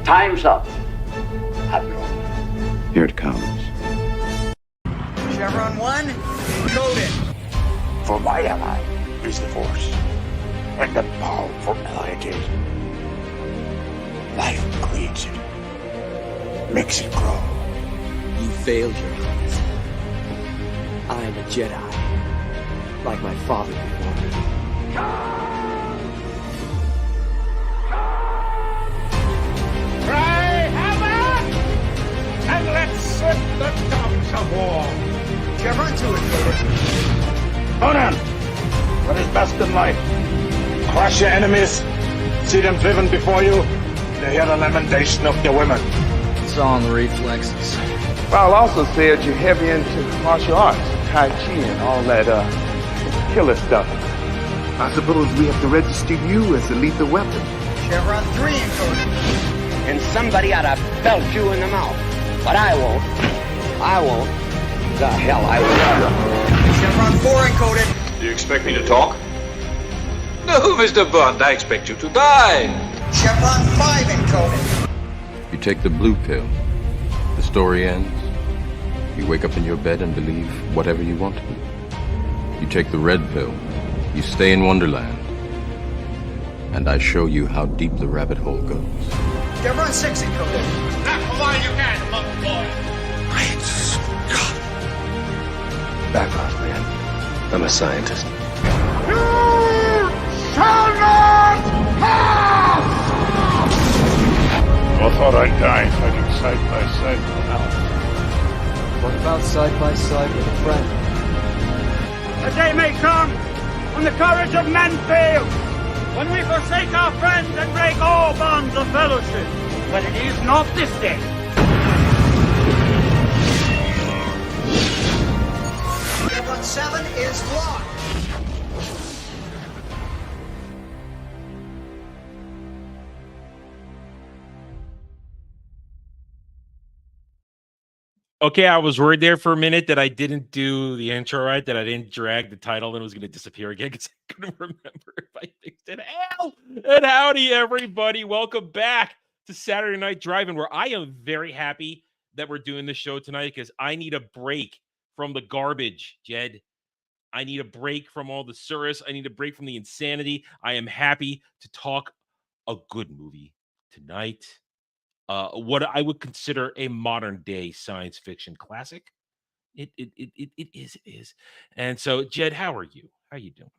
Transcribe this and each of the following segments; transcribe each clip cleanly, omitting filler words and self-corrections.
Time's up, Admiral. Here it comes. Chevron 1, coded. For my ally is the Force, and the powerful ally it is. Life creates it, makes it grow. You failed your hunt. I am a Jedi, like my father before me. Cry havoc, and let's set the dogs of war. Chevron 2 encoded. Conan, what is best in life? Crush your enemies, see them driven before you, to hear the lamentation of the women. It's all in the reflexes. I'll also say that you're heavy into martial arts, Tai Chi and all that killer stuff. I suppose we have to register you as a lethal weapon. Chevron 3 encoded. And somebody ought to belt you in the mouth. But I won't. I won't. The hell I will. Chevron 4 encoded. Do you expect me to talk? No, Mr. Bond, I expect you to die. Chevron 5 encoded. You take the blue pill. The story ends. You wake up in your bed and believe whatever you want to. You take the red pill. You stay in Wonderland. And I show you how deep the rabbit hole goes. Chevron 6 encoded. Not for why you can, monk boy. Great Scott. Back off, man. I'm a scientist. You shall not pass! I thought I'd die fighting side by side with an elf. What about side by side with a friend? A day may come when the courage of men fails, when we forsake our friends and break all bonds of fellowship. But it is not this day. Chevron 7 is locked. Okay, I was worried there for a minute that I didn't do the intro right, that I didn't drag the title and it was going to disappear again because I couldn't remember if I fixed it. Hell! And howdy, everybody. Welcome back to Saturday Night Drive-In, where I am very happy that we're doing this show tonight because I need a break from the garbage, Jed. I need a break from all the service. I need a break from the insanity. I am happy to talk a good movie tonight. What I would consider a modern day science fiction classic. It is. And so, Jed, how are you? How you doing?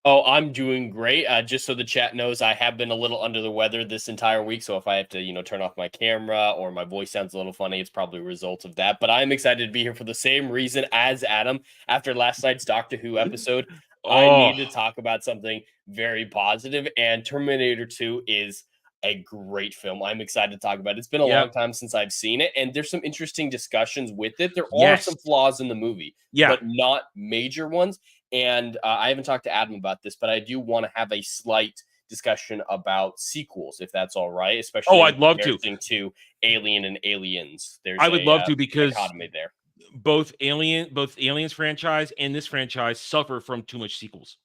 Oh, I'm doing great. Just so the chat knows, I have been a little under the weather this entire week. So if I have to, turn off my camera or my voice sounds a little funny, it's probably a result of that. But I'm excited to be here for the same reason as Adam. After last night's Doctor Who episode, I need to talk about something very positive. And Terminator 2 is a great film. I'm excited to talk about it. It's been a long time since I've seen it, and there's some interesting discussions with it. There are some flaws in the movie, but not major ones. And I haven't talked to Adam about this, but I do want to have a slight discussion about sequels, if that's all right. Especially, I'd love to Alien and Aliens. I would love to, because there. both Aliens franchise and this franchise suffer from too much sequels.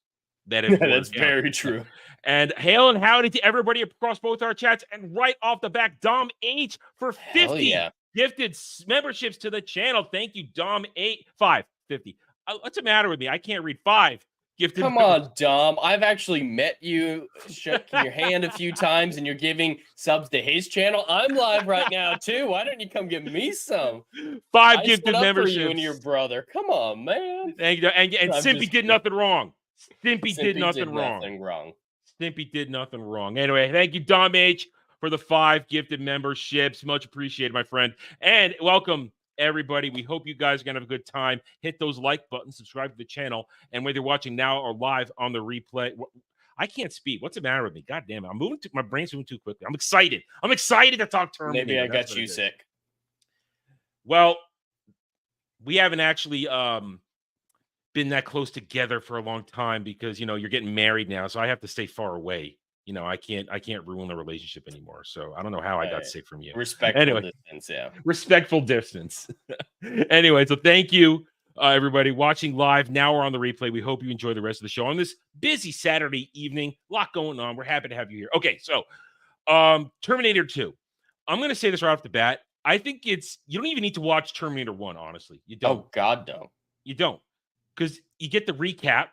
That's very true. And hail and howdy to everybody across both our chats. And right off the back, Dom H for 50 gifted memberships to the channel. Thank you, Dom 550. What's the matter with me? I can't read 5 gifted. Come on, Dom. I've actually met you, shook your hand a few times, and you're giving subs to his channel. I'm live right now too. Why don't you come give me some? 5 gifted memberships. For you and your brother. Come on, man. Thank you. And Simpy did nothing wrong. Stimpy did nothing wrong. Stimpy did nothing wrong. Anyway, thank you, Dom H, for the 5 gifted memberships. Much appreciated, my friend. And welcome, everybody. We hope you guys are going to have a good time. Hit those like buttons, subscribe to the channel. And whether you're watching now or live on the replay, I can't speak. What's the matter with me? God damn it. My brain's moving too quickly. I'm excited. I'm excited to talk Terminator. Maybe I got you sick. Well, we haven't actually been that close together for a long time because you're getting married now, so I have to stay far away. I can't ruin the relationship anymore. So I don't know how I got sick from you. Respectful distance, yeah. Respectful distance. Anyway, so thank you, everybody watching live now or on the replay. We hope you enjoy the rest of the show on this busy Saturday evening. A lot going on. We're happy to have you here. Okay, so Terminator 2. I'm going to say this right off the bat. I think you don't even need to watch Terminator 1, honestly. You don't. Oh, God, no. You don't. Because you get the recap.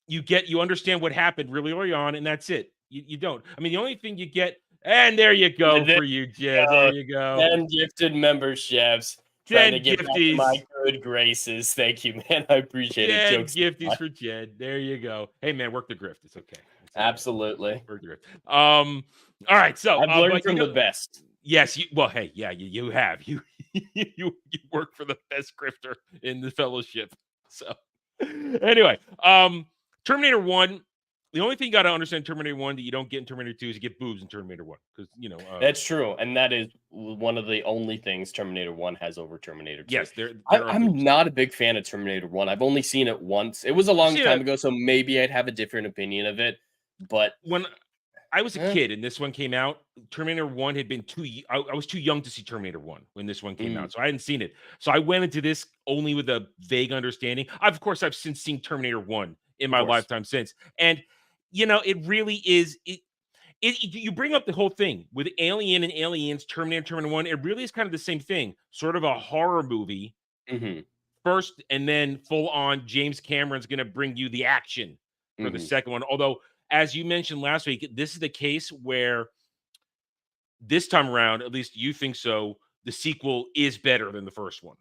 You understand what happened really early on, and that's it. You don't. I mean, the only thing you get, and there you go for you, Jed. There you go. 10 gifted memberships. Trying to get back to my good graces. Thank you, man. I appreciate it. Jokes gifties for Jed. There you go. Hey, man, work the grift. It's okay. Absolutely. Work the grift. All right. So I've learned from the best. Yes. You have. You work for the best grifter in the fellowship. So anyway, Terminator 1. The only thing you got to understand Terminator 1 that you don't get in Terminator 2 is you get boobs in Terminator 1. Because, that's true. And that is one of the only things Terminator 1 has over Terminator 2. Yes, I'm not a big fan of Terminator 1. I've only seen it once. It was a long time ago, so maybe I'd have a different opinion of it. But when I was a kid and this one came out, Terminator 1 had been I was too young to see Terminator 1 when this one came out. So I hadn't seen it. So I went into this only with a vague understanding. Of course, I've since seen Terminator 1 in my lifetime since. And it really is. You bring up the whole thing with Alien and Aliens, Terminator 1. It really is kind of the same thing, sort of a horror movie first, and then full on. James Cameron's going to bring you the action for the second one. Although, as you mentioned last week, this is the case where this time around, at least you think so, the sequel is better than the first one.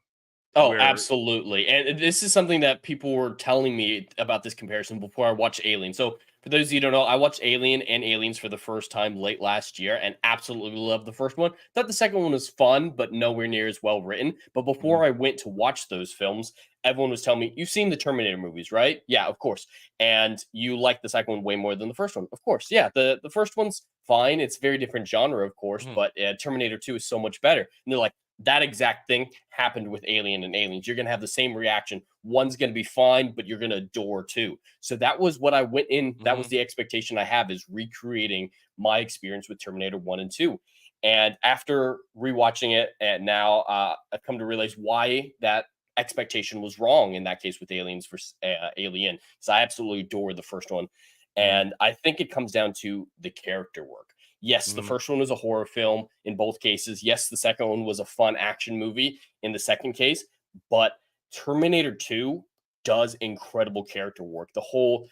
Oh, absolutely. And this is something that people were telling me about this comparison before I watched Alien. So for those of you who don't know, I watched Alien and Aliens for the first time late last year and absolutely loved the first one. Thought the second one was fun, but nowhere near as well written. But before I went to watch those films, everyone was telling me, you've seen the Terminator movies, right? Yeah, of course. And you like the second one way more than the first one. Of course. Yeah, the first one's fine. It's a very different genre, of course, but Terminator 2 is so much better. And they're like, that exact thing happened with Alien and Aliens. You're going to have the same reaction. One's going to be fine, but you're going to adore two. So that was what I went in. That was the expectation I have, is recreating my experience with Terminator 1 and 2. And after rewatching it, and now I've come to realize why that expectation was wrong in that case with Aliens versus Alien. Because I absolutely adore the first one. And I think it comes down to the character work. Yes, the first one was a horror film in both cases. Yes, the second one was a fun action movie in the second case. But Terminator 2 does incredible character work. The whole,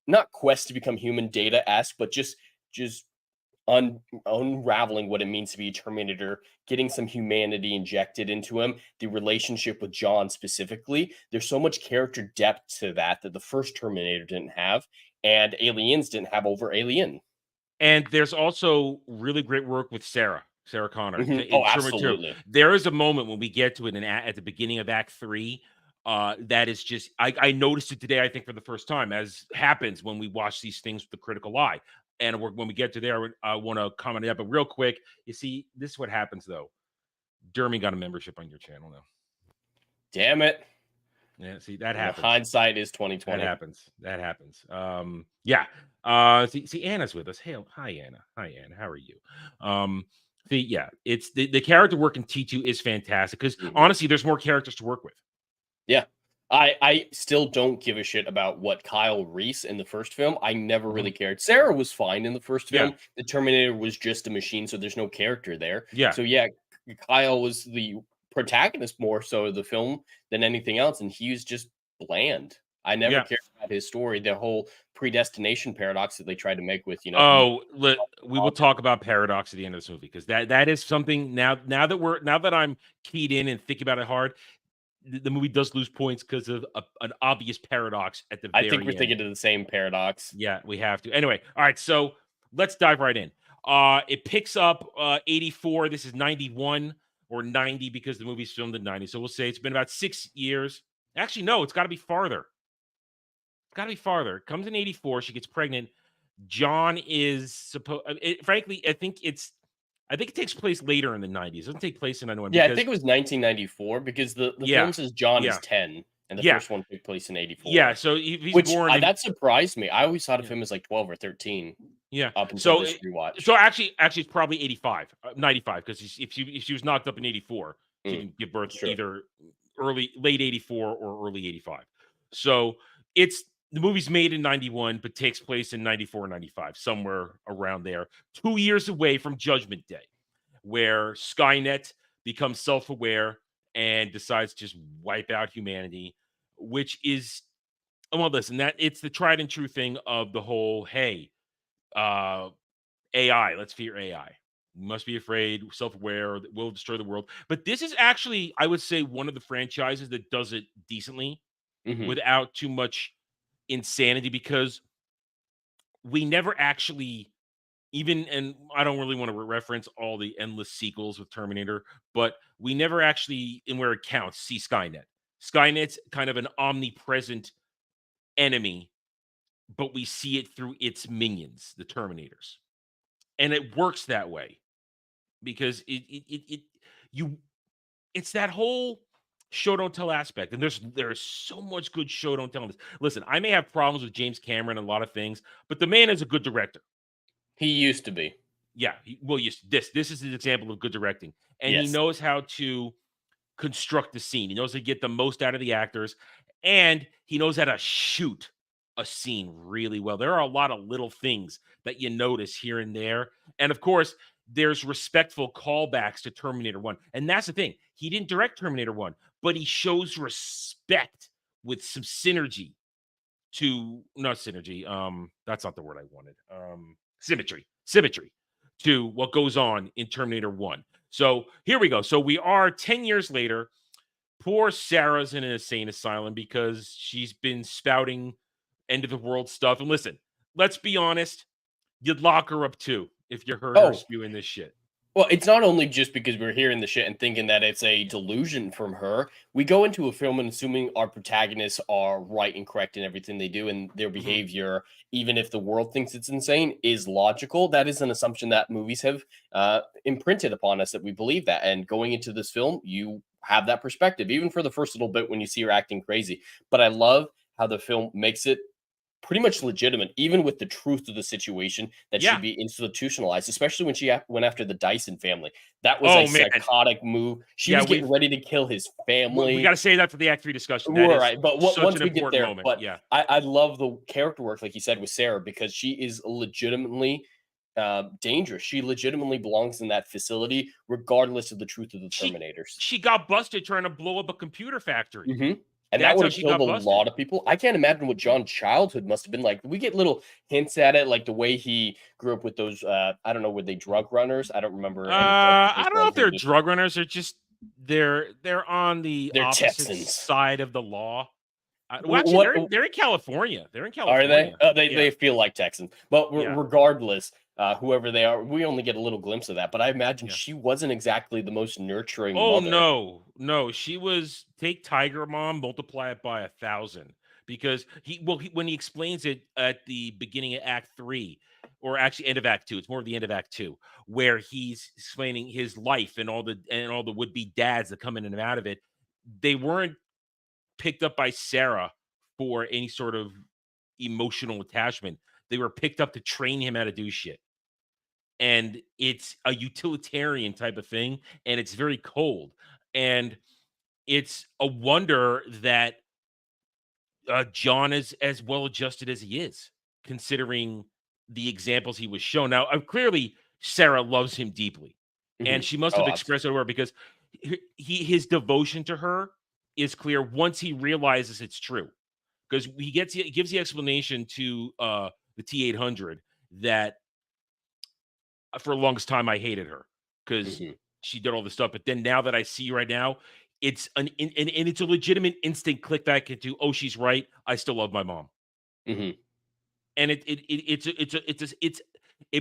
not quest to become human Data-esque, but just unraveling what it means to be a Terminator, getting some humanity injected into him, the relationship with John specifically. There's so much character depth to that the first Terminator didn't have, and Aliens didn't have over Alien. And there's also really great work with Sarah Connor. Oh, absolutely. There is a moment when we get to it at the beginning of Act 3. That is just, I noticed it today, I think, for the first time, as happens when we watch these things with the critical eye. And when we get to there, I want to comment on that. But real quick, you see, this is what happens, though. Dermy got a membership on your channel now. Damn it. Yeah, see, that happens. Hindsight is 2020. That happens. Yeah. See, Anna's with us. Hey, hi, Anna. How are you? It's the character work in T2 is fantastic because honestly, there's more characters to work with. Yeah. I still don't give a shit about what Kyle Reese in the first film. I never really cared. Sarah was fine in the first film. Yeah. The Terminator was just a machine, so there's no character there. Yeah. So yeah, Kyle was the protagonist more so of the film than anything else, and he was just bland. I never cared about his story, the whole predestination paradox that they tried to make with, we will talk about paradox at the end of this movie, because that is something now that I'm keyed in and thinking about it hard, the movie does lose points because of an obvious paradox at the very end. I think we're thinking of the same paradox. Yeah, we have to. Anyway, all right, so let's dive right in. It picks up 84. This is 91 or 90 because the movie's filmed in 90. So we'll say it's been about 6 years. Actually, no, it's got to be farther. It comes in 84. She gets pregnant. John is supposed. Frankly, I think it takes place later in the 90s. It doesn't take place in 91. Yeah, I think it was 1994 because the film says John is 10, and the first one took place in 84. Yeah, so he's born. That surprised me. I always thought of him as like 12 or 13. Yeah. Up until this rewatch. So actually, it's probably 85, 95, because if she was knocked up in 84, she can give birth either late 84 or early 85. So the movie's made in 91, but takes place in 94, 95, somewhere around there, 2 years away from Judgment Day. where Skynet becomes self-aware and decides to just wipe out humanity, which is, well, listen, that it's the tried and true thing of the whole, hey, uh, AI, let's fear AI. We must be afraid, self-aware, that will destroy the world. But this is actually, I would say, one of the franchises that does it decently without too much insanity, because we never actually even, and I don't really want to reference all the endless sequels with Terminator, but we never actually, in where it counts, see Skynet. Skynet's kind of an omnipresent enemy, but we see it through its minions, the Terminators. And it works that way because it's that whole show don't tell aspect. And there's so much good show don't tell in this. Listen, I may have problems with James Cameron and a lot of things, but the man is a good director. He used to be. Yeah, this is an example of good directing, and he knows how to construct the scene. He knows how to get the most out of the actors, and he knows how to shoot a scene really well. There are a lot of little things that you notice here and there, and of course, there's respectful callbacks to Terminator 1, and that's the thing. He didn't direct Terminator 1, but he shows respect with some synergy to not synergy. That's not the word I wanted. Symmetry to what goes on in Terminator 1. So here we go. So we are 10 years later. Poor Sarah's in an insane asylum because she's been spouting end of the world stuff. And listen, let's be honest, you'd lock her up too if you heard her spewing this shit. Well, it's not only just because we're hearing the shit and thinking that it's a delusion from her. We go into a film and assuming our protagonists are right and correct in everything they do, and their behavior, even if the world thinks it's insane, is logical. That is an assumption that movies have imprinted upon us, that we believe that. And going into this film, you have that perspective, even for the first little bit when you see her acting crazy. But I love how the film makes it pretty much legitimate, even with the truth of the situation that should be institutionalized, especially when she went after the Dyson family. That was a psychotic move. She was getting ready to kill his family. We got to say that for the Act 3 discussion. Right, but once we get there, moment. But I love the character work, like you said, with Sarah, because she is legitimately dangerous. She legitimately belongs in that facility, regardless of the truth of the Terminators. She got busted trying to blow up a computer factory. And that would have killed a lot of people. I can't imagine what John's childhood must have been like. We get little hints at it, like the way he grew up with those, I don't know, were they drug runners? I don't remember. I don't know if they're drug runners or just they're on the opposite Texans. side of the law. Well, actually, they're in California. They're in California. Are they? They feel like Texans. But regardless, whoever they are, we only get a little glimpse of that. But I imagine she wasn't exactly the most nurturing mother. No. She was, take Tiger Mom, multiply it by 1,000. Because when he explains it at the beginning of Act 3, or actually end of Act 2, it's more of the end of Act 2, where he's explaining his life and all the would-be dads that come in and out of it. They weren't picked up by Sarah for any sort of emotional attachment. They were picked up to train him how to do shit. And it's a utilitarian type of thing, and it's very cold. And it's a wonder that John is as well adjusted as he is, considering the examples he was shown. Now, clearly, Sarah loves him deeply, and she must have expressed it to her, because his devotion to her is clear once he realizes it's true, because he gives the explanation to the T-800 that for the longest time I hated her because she did all this stuff, but then now that I see right now, it's and it's a legitimate instant click back into, oh, she's right, I still love my mom. And it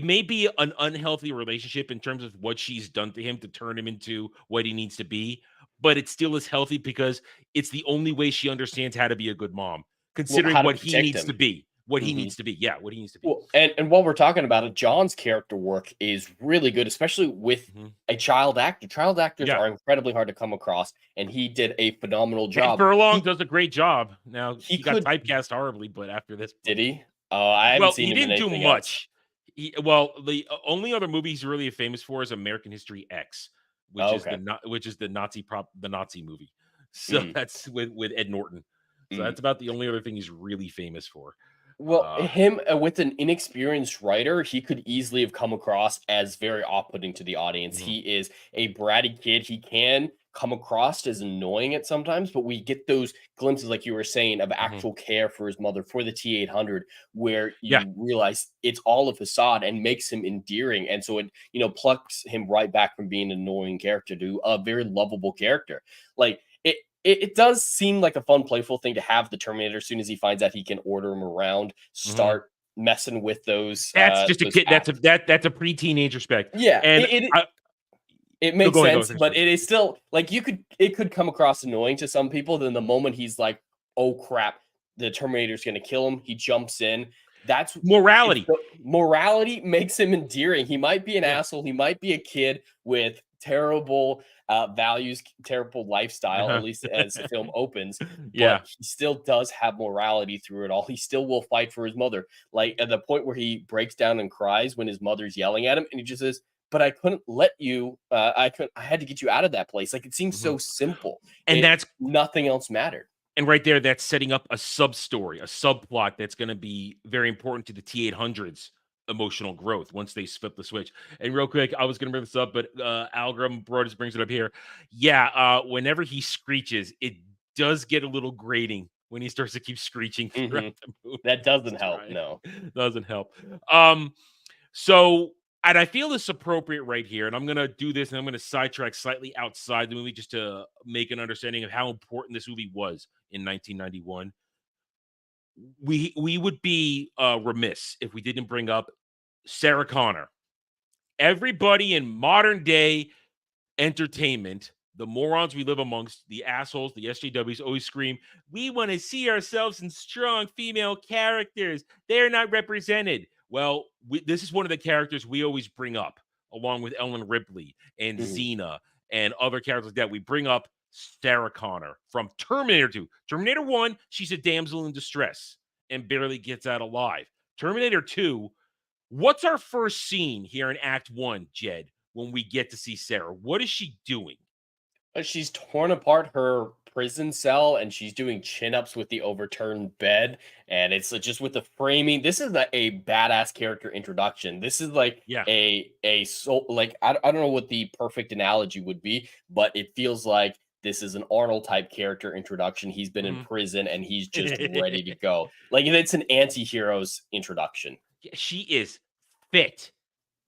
may be an unhealthy relationship in terms of what she's done to him to turn him into what he needs to be, but it still is healthy because it's the only way she understands how to be a good mom, considering what he needs to be. What he needs to be. Yeah, what he needs to be. Well, and while we're talking about it, John's character work is really good, especially with a child actor. Child actors are incredibly hard to come across, and he did a phenomenal job. Furlong does a great job. Now, he got typecast horribly, but after this... Did he? I haven't seen him in anything he didn't do much. The only other movie he's really famous for is American History X, which is the Nazi movie. So that's with Ed Norton. So that's about the only other thing he's really famous for. Well, him with an inexperienced writer, he could easily have come across as very off-putting to the audience. He is a bratty kid. He can come across as annoying at sometimes, but we get those glimpses, like you were saying, of actual care for his mother, for the T-800, where you realize it's all a facade and makes him endearing. And so it, plucks him right back from being an annoying character to a very lovable character. Like, it does seem like a fun, playful thing to have the Terminator, as soon as he finds out he can order him around, start messing with those. That's just a kid. That's a pre-teenager spec. Yeah, and it makes sense, but it is still like it could come across annoying to some people. Then the moment he's like, "Oh crap, the Terminator's going to kill him," he jumps in. That's morality. Morality makes him endearing. He might be an asshole. He might be a kid with terrible values, terrible lifestyle, at least as the film opens. But he still does have morality through it all. He still will fight for his mother. Like at the point where he breaks down and cries when his mother's yelling at him, and he just says, "But I couldn't let you. I had to get you out of that place." Like it seems so simple, and that's nothing else mattered. And right there, that's setting up a sub-story, a subplot that's going to be very important to the T-800's emotional growth once they flip the switch. And real quick, I was going to bring this up, but Algram Brodus brings it up here. Yeah, whenever he screeches, it does get a little grating when he starts to keep screeching throughout the movie. That doesn't help. No, doesn't help. So... And I feel this appropriate right here, and I'm going to do this, and I'm going to sidetrack slightly outside the movie just to make an understanding of how important this movie was in 1991. We would be remiss if we didn't bring up Sarah Connor. Everybody in modern day entertainment, the morons we live amongst, the assholes, the SJWs always scream, "We want to see ourselves in strong female characters. They're not represented." Well, this is one of the characters we always bring up, along with Ellen Ripley and Xena and other characters like that. We bring up Sarah Connor from Terminator 2. Terminator 1, she's a damsel in distress and barely gets out alive. Terminator 2, what's our first scene here in Act 1, Jed, when we get to see Sarah? What is she doing? She's torn apart her prison cell and she's doing chin-ups with the overturned bed, and it's just with the framing. This is a badass character introduction. This is like a soul, like I don't know what the perfect analogy would be, but it feels like this is an Arnold type character introduction. He's been in prison and he's just ready to go. Like it's an anti-hero's introduction. She is fit.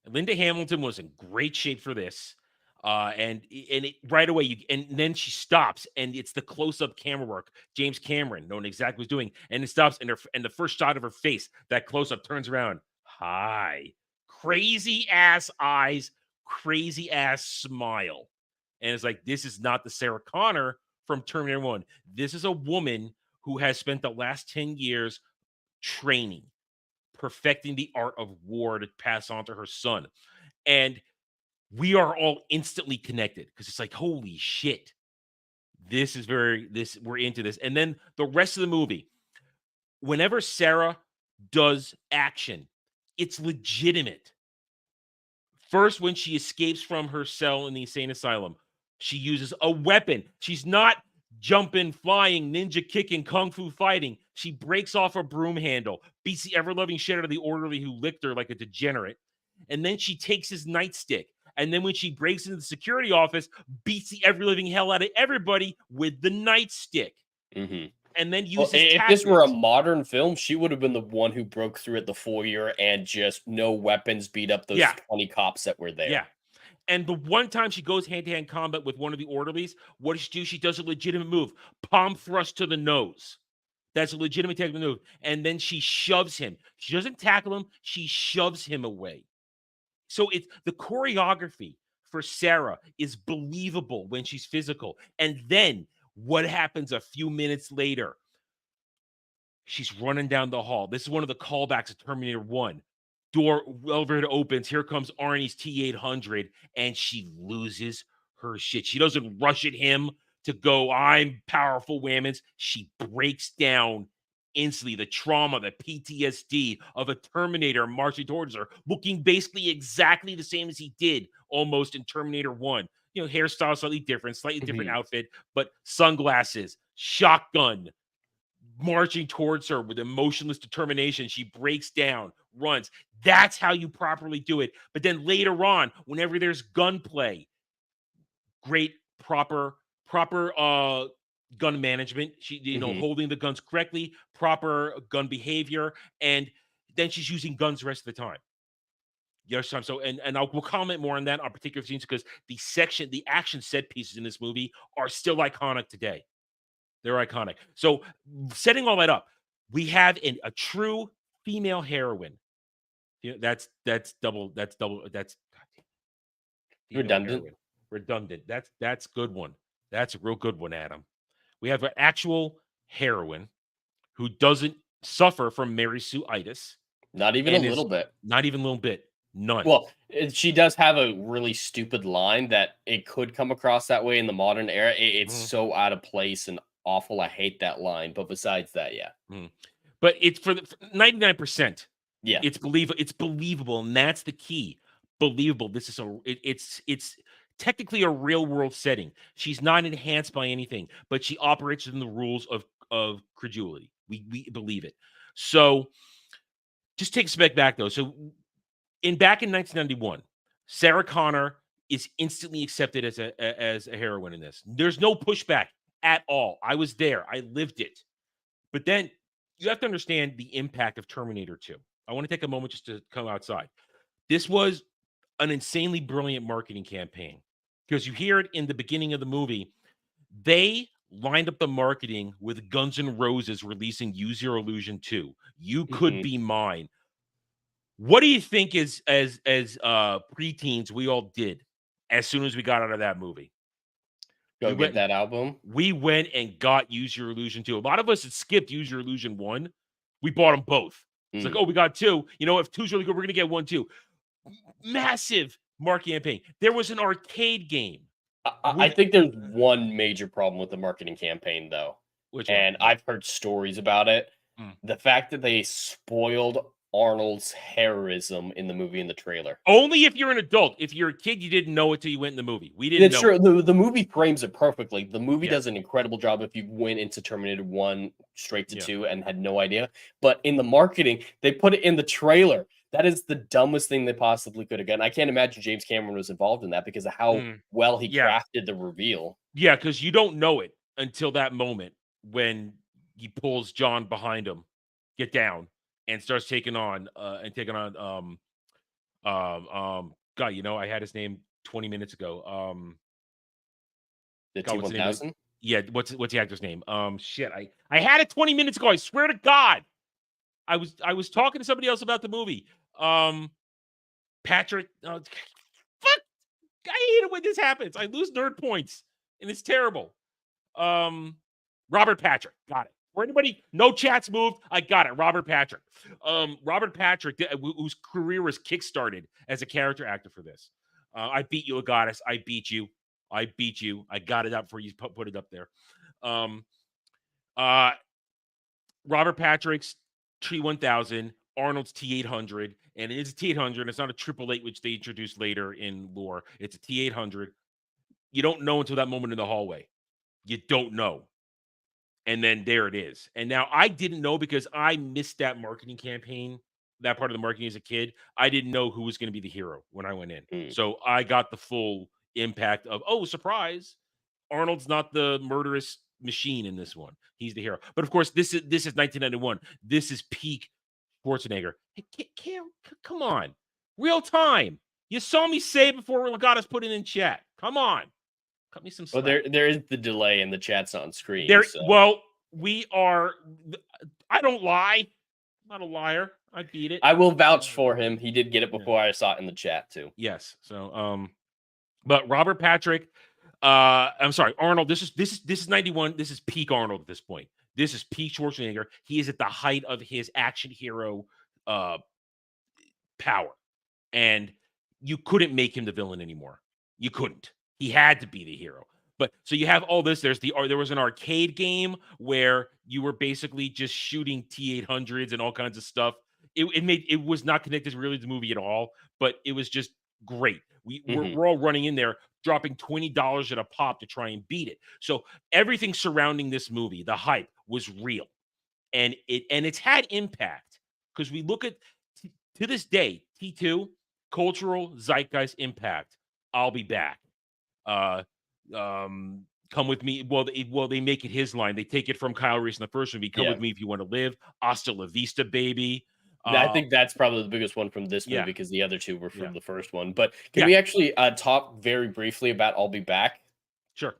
Linda Hamilton was in great shape for this. And it, right away, and then she stops, and it's the close-up camera work. James Cameron, knowing exactly what he's doing, and it stops, and the first shot of her face, that close-up turns around. Hi, crazy ass eyes, crazy ass smile, and it's like, this is not the Sarah Connor from Terminator 1. This is a woman who has spent the last 10 years training, perfecting the art of war to pass on to her son, and we are all instantly connected because it's like, holy shit, we're into this. And then the rest of the movie, whenever Sarah does action, it's legitimate. First, when she escapes from her cell in the insane asylum, she uses a weapon. She's not jumping, flying, ninja kicking, kung fu fighting. She breaks off a broom handle, beats the ever-loving shit out of the orderly who licked her like a degenerate. And then she takes his nightstick. And then when she breaks into the security office, beats the ever-living hell out of everybody with the nightstick. And then uses if this were a modern film, she would have been the one who broke through at the foyer and just no weapons beat up those 20 cops that were there. Yeah. And the one time she goes hand-to-hand combat with one of the orderlies, what does she do? She does a legitimate move. Palm thrust to the nose. That's a legitimate technical move. And then she shoves him. She doesn't tackle him. She shoves him away. So it's the choreography for Sarah is believable when she's physical. And then what happens a few minutes later? She's running down the hall. This is one of the callbacks of Terminator 1. Elevator opens. Here comes Arnie's T-800, and she loses her shit. She doesn't rush at him to go, I'm powerful, whammons. She breaks down instantly. The trauma, the PTSD of a Terminator marching towards her, looking basically exactly the same as he did almost in Terminator 1. You know, hairstyle slightly different outfit, but sunglasses, shotgun, marching towards her with emotionless determination. She breaks down, runs. That's how you properly do it. But then later on, whenever there's gunplay, great proper gun management. She, holding the guns correctly, proper gun behavior, and then she's using guns the rest of the time. Yes, so we'll comment more on that on particular scenes because the action set pieces in this movie are still iconic today. They're iconic. So setting all that up, we have a true female heroine. That's redundant. Heroine. Redundant. That's good one. That's a real good one, Adam. We have an actual heroine who doesn't suffer from Mary Sue-itis. Not even a little bit. Not even a little bit. None. Well, she does have a really stupid line that it could come across that way in the modern era. It's so out of place and awful. I hate that line. But besides that, yeah. But it's for 99%. Yeah, it's believable, and that's the key. Believable. This is it's technically a real world setting. She's not enhanced by anything, but she operates within the rules of credulity. We believe it. So just take a step back though. So back in 1991, Sarah Connor is instantly accepted as a heroine in this. There's no pushback at all. I was there. I lived it. But then you have to understand the impact of Terminator 2. I want to take a moment just to come outside. This was an insanely brilliant marketing campaign because you hear it in the beginning of the movie. They lined up the marketing with Guns N' Roses releasing Use Your Illusion 2. You Could Be Mine. What do you think as preteens we all did as soon as we got out of that movie? Get that album. We went and got Use Your Illusion 2. A lot of us had skipped Use Your Illusion 1. We bought them both. It's like, oh, we got 2. If 2's really good, we're going to get 1 too. Massive marketing campaign. There was an arcade game. I think there's one major problem with the marketing campaign, though. And I've heard stories about it. The fact that they spoiled Arnold's heroism in the movie in the trailer. Only if you're an adult. If you're a kid, you didn't know it till you went in the movie. We didn't know. That's true. The movie frames it perfectly. The movie does an incredible job if you went into Terminator 1 straight to 2 and had no idea. But in the marketing, they put it in the trailer. That is the dumbest thing they possibly could have done. I can't imagine James Cameron was involved in that because of how well he crafted the reveal. Yeah, because you don't know it until that moment when he pulls John behind him, get down, and starts taking on God, I had his name 20 minutes ago. The T-1000? Yeah, what's the actor's name? Shit, I had it 20 minutes ago. I swear to God. I was talking to somebody else about the movie. Patrick, fuck, I hate it when this happens. I lose nerd points, and it's terrible. Robert Patrick, got it. For anybody, no chats moved. I got it. Robert Patrick. Robert Patrick, whose career was kickstarted as a character actor for this. I beat you, Agatis. I beat you. I got it up before you put it up there. Robert Patrick's T-1000, Arnold's T-800, and it is a T-800. It's not a 888, which they introduced later in lore. It's a T-800. You don't know until that moment in the hallway. You don't know. And then there it is. And now I didn't know because I missed that marketing campaign, that part of the marketing as a kid. I didn't know who was going to be the hero when I went in. So I got the full impact of, oh, surprise. Arnold's not the murderous machine in this one. He's the hero. But of course, this is 1991. This is peak Schwarzenegger. Hey, come on. Real time. You saw me say it before we got us put it in chat. Come on. Cut me some slack. Well, there is the delay and the chat's on screen. Well, we are. I don't lie. I'm not a liar. I beat it. I will vouch for him. He did get it before I saw it in the chat too. Yes. So, but Robert Patrick, I'm sorry, Arnold. This is 91. This is peak Arnold at this point. This is peak Schwarzenegger. He is at the height of his action hero power, and you couldn't make him the villain anymore. You couldn't. He had to be the hero. But so you have all this. There was an arcade game where you were basically just shooting T-800s and all kinds of stuff. It was not connected really to the movie at all, but it was just great. We're all running in there, dropping $20 at a pop to try and beat it. So everything surrounding this movie, the hype was real. and it's had impact because we look at to this day T2 cultural zeitgeist impact. I'll be back. Come with me. Well, they make it his line. They take it from Kyle Reese in the first movie. Come with me if you want to live. Hasta la vista, baby. I think that's probably the biggest one from this movie because the other two were from the first one. But can we actually talk very briefly about I'll Be Back? Sure.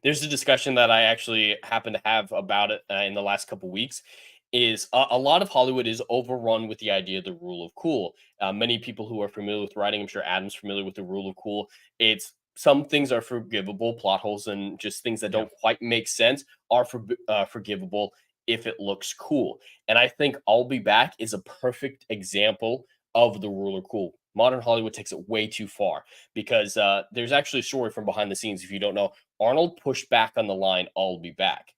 There's a discussion that I actually happen to have about it in the last couple weeks. Is a lot of Hollywood is overrun with the idea of the rule of cool. Many people who are familiar with writing, I'm sure Adam's familiar with the rule of cool. It's some things are forgivable, plot holes and just things that don't quite make sense are forgivable if it looks cool. And I think I'll Be Back is a perfect example of the rule of cool. Modern Hollywood takes it way too far because there's actually a story from behind the scenes. If you don't know, Arnold pushed back on the line, I'll be back.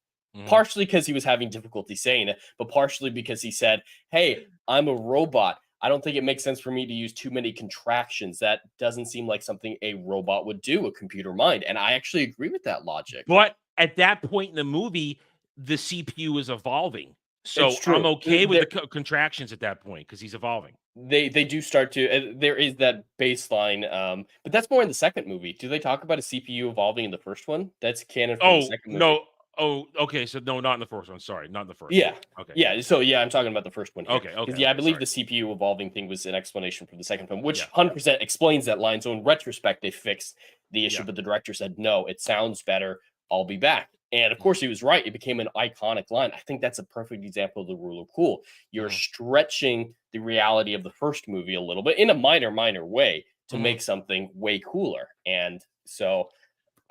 Partially because he was having difficulty saying it, but partially because he said, hey, I'm a robot. I don't think it makes sense for me to use too many contractions. That doesn't seem like something a robot would do, a computer mind. And I actually agree with that logic. But at that point in the movie, the CPU is evolving. So I'm okay with the contractions at that point because he's evolving. They do start to, there is that baseline, but that's more in the second movie. Do they talk about a CPU evolving in the first one? That's canon for the second movie. No. Oh, okay. So no, not in the first one. Sorry, not in the first. Yeah. One. Okay. Yeah. So I'm talking about the first one here. Okay. Yeah, I believe the CPU evolving thing was an explanation for the second film, which 100% explains that line. So in retrospect, they fixed the issue, but the director said, no, it sounds better. I'll be back. And of course, he was right. It became an iconic line. I think that's a perfect example of the rule of cool. You're stretching the reality of the first movie a little bit in a minor way to make something way cooler. And so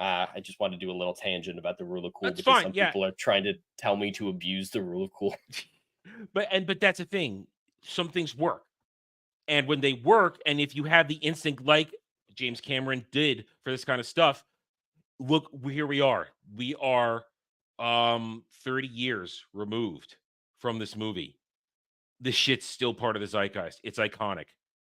I just wanted to do a little tangent about the rule of cool because some people are trying to tell me to abuse the rule of cool. But that's the thing. Some things work. And when they work, and if you have the instinct like James Cameron did for this kind of stuff, look, here we are. We are 30 years removed from this movie. This shit's still part of the zeitgeist. It's iconic.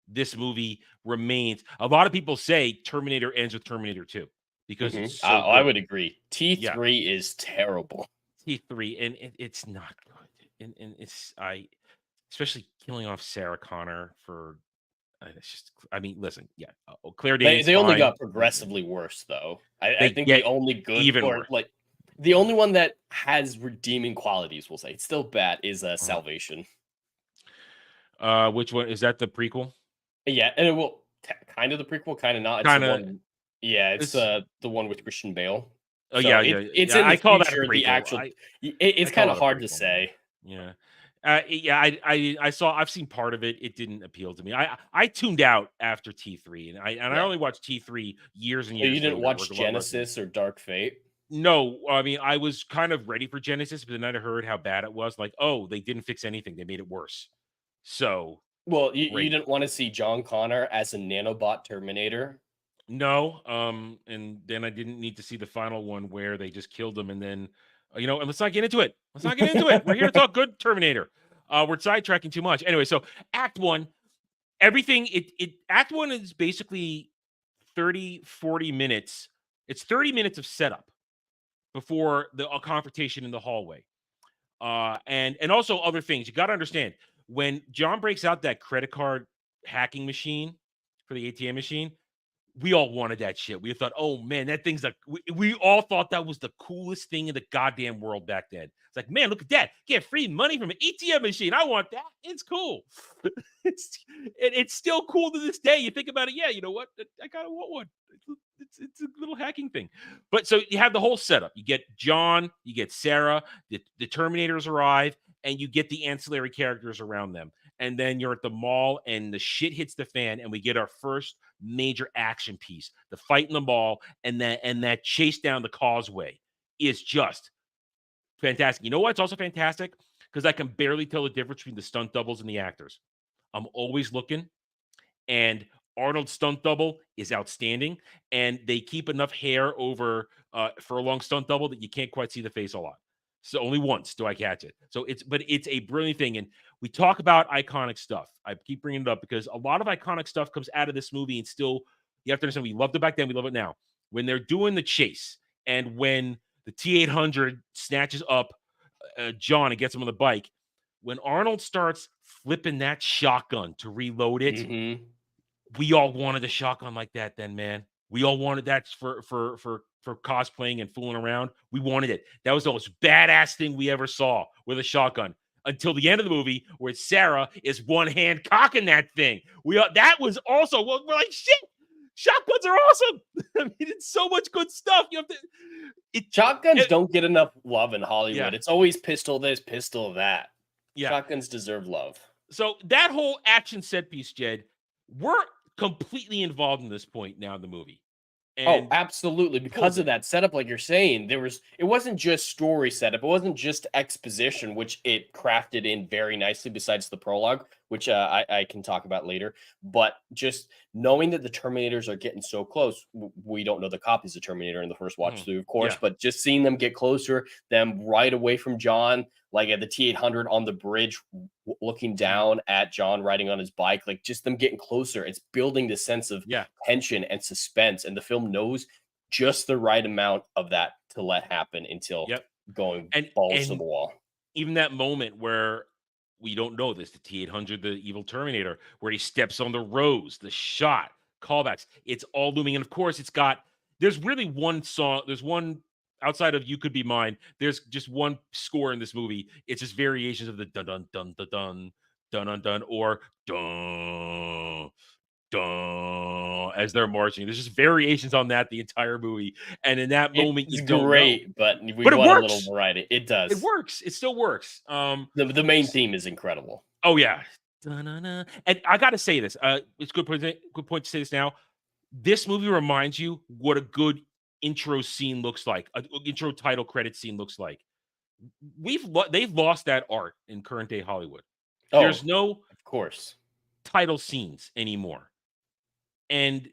This movie remains. A lot of people say Terminator ends with Terminator 2 because it's so I would agree. T3 is terrible. T3, and it's not good. And it's especially killing off Sarah Connor for. It's just, I mean, listen, Claire Danes. They only got progressively worse, though. I think the only good, like the only one that has redeeming qualities, we'll say, it's still bad, is Salvation. Which one is that? The prequel? Yeah, and it will kind of the prequel, kind of not. It's the one, it's the one with Christian Bale. Oh, so it's in I call future, that a prequel. The actual. It's kind of hard to say. Yeah. I've seen part of it. It didn't appeal to me. I tuned out after T3, and I only watched T3 years and years. So you didn't later, watch Genesis or Dark Fate? No, I mean I was kind of ready for Genesis, but then I heard how bad it was. Like, oh, they didn't fix anything; they made it worse. So, well, you didn't want to see John Connor as a nanobot Terminator. No, and then I didn't need to see the final one where they just killed him, and then. And let's not get into it. We're here to talk good Terminator. We're sidetracking too much. Anyway, so Act 1, everything, Act 1 is basically 30, 40 minutes. It's 30 minutes of setup before a confrontation in the hallway. And also other things. You got to understand, when John breaks out that credit card hacking machine for the ATM machine, we all wanted that shit. We thought, oh man, that thing's like, we all thought that was the coolest thing in the goddamn world back then. It's like, man, look at that. Get free money from an ATM machine. I want that. It's cool. It's still cool to this day. You think about it. Yeah, you know what? I kind of want one. It's a little hacking thing. But so you have the whole setup. You get John, you get Sarah, the Terminators arrive, and you get the ancillary characters around them. And then you're at the mall and the shit hits the fan and we get our first major action piece. The fight in the mall and that chase down the causeway is just fantastic. You know what's also fantastic? Because I can barely tell the difference between the stunt doubles and the actors. I'm always looking, and Arnold's stunt double is outstanding, and they keep enough hair over for a long stunt double that you can't quite see the face a lot. So only once do I catch it. So it's a brilliant thing. And we talk about iconic stuff. I keep bringing it up because a lot of iconic stuff comes out of this movie, and still you have to understand, we loved it back then. We love it now. When they're doing the chase and when the T-800 snatches up John and gets him on the bike. When Arnold starts flipping that shotgun to reload it, Mm-hmm. we all wanted a shotgun like that then, man. We all wanted that for cosplaying and fooling around. We wanted it. That was the most badass thing we ever saw with a shotgun. Until the end of the movie, where Sarah is one hand cocking that thing. That was also, we're like, shit, shotguns are awesome. I mean, it's so much good stuff. You have to. Shotguns don't get enough love in Hollywood. Yeah. It's always pistol this, pistol that. Yeah. Shotguns deserve love. So that whole action set piece, Jed, we're completely involved in this point now in the movie. And absolutely. Because of that setup, like you're saying, it wasn't just story setup. It wasn't just exposition, which it crafted in very nicely besides the prologue, which I can talk about later. But just knowing that the Terminators are getting so close, we don't know the copies of Terminator in the first watch through, of course, but just seeing them get closer, them right away from John, like at the T-800 on the bridge, looking down at John riding on his bike, like just them getting closer. It's building the sense of tension and suspense. And the film knows just the right amount of that to let happen until going balls to the wall. Even that moment where we don't know this, the T-800, the evil Terminator, where he steps on the rose, the shot, callbacks, it's all looming. And of course, there's really one song, there's one outside of You Could Be Mine, there's just one score in this movie. It's just variations of the dun dun dun dun dun dun dun dun or dun dun as they're marching. There's just variations on that the entire movie. And in that moment, it's great, but we want a little variety. It does. It works. It still works. The main theme is incredible. Oh yeah. Da-na-na. And I gotta say this. It's good point to say this now. This movie reminds you what a good intro scene looks like, an intro title credit scene looks like. They've lost that art in current day Hollywood. There's no, of course, title scenes anymore, and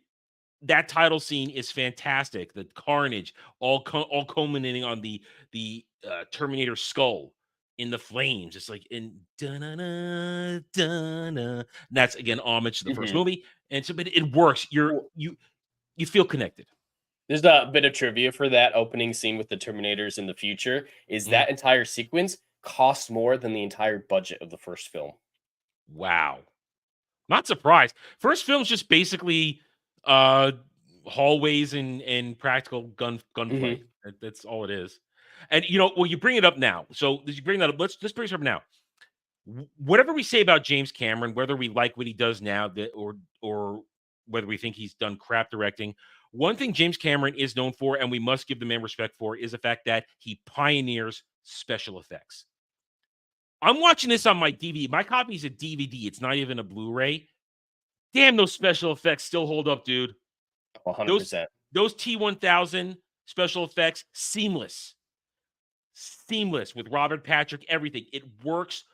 that title scene is fantastic. The carnage, all culminating on the Terminator skull in the flames. It's like in da-na-na, da-na. That's again homage to the first movie, and so but it works. You feel connected. There's a bit of trivia for that opening scene with the Terminators in the future. Is that entire sequence cost more than the entire budget of the first film? Wow. Not surprised. First film's just basically hallways and practical gunplay. That's all it is. And you bring it up now. So you bring that up. Let's bring it up now. Whatever we say about James Cameron, whether we like what he does now, or whether we think he's done crap directing, one thing James Cameron is known for, and we must give the man respect for, is the fact that he pioneers special effects. I'm watching this on my DVD. My copy is a DVD. It's not even a Blu-ray. Damn, those special effects still hold up, dude. 100%. Those T-1000 special effects, seamless with Robert Patrick, everything. It works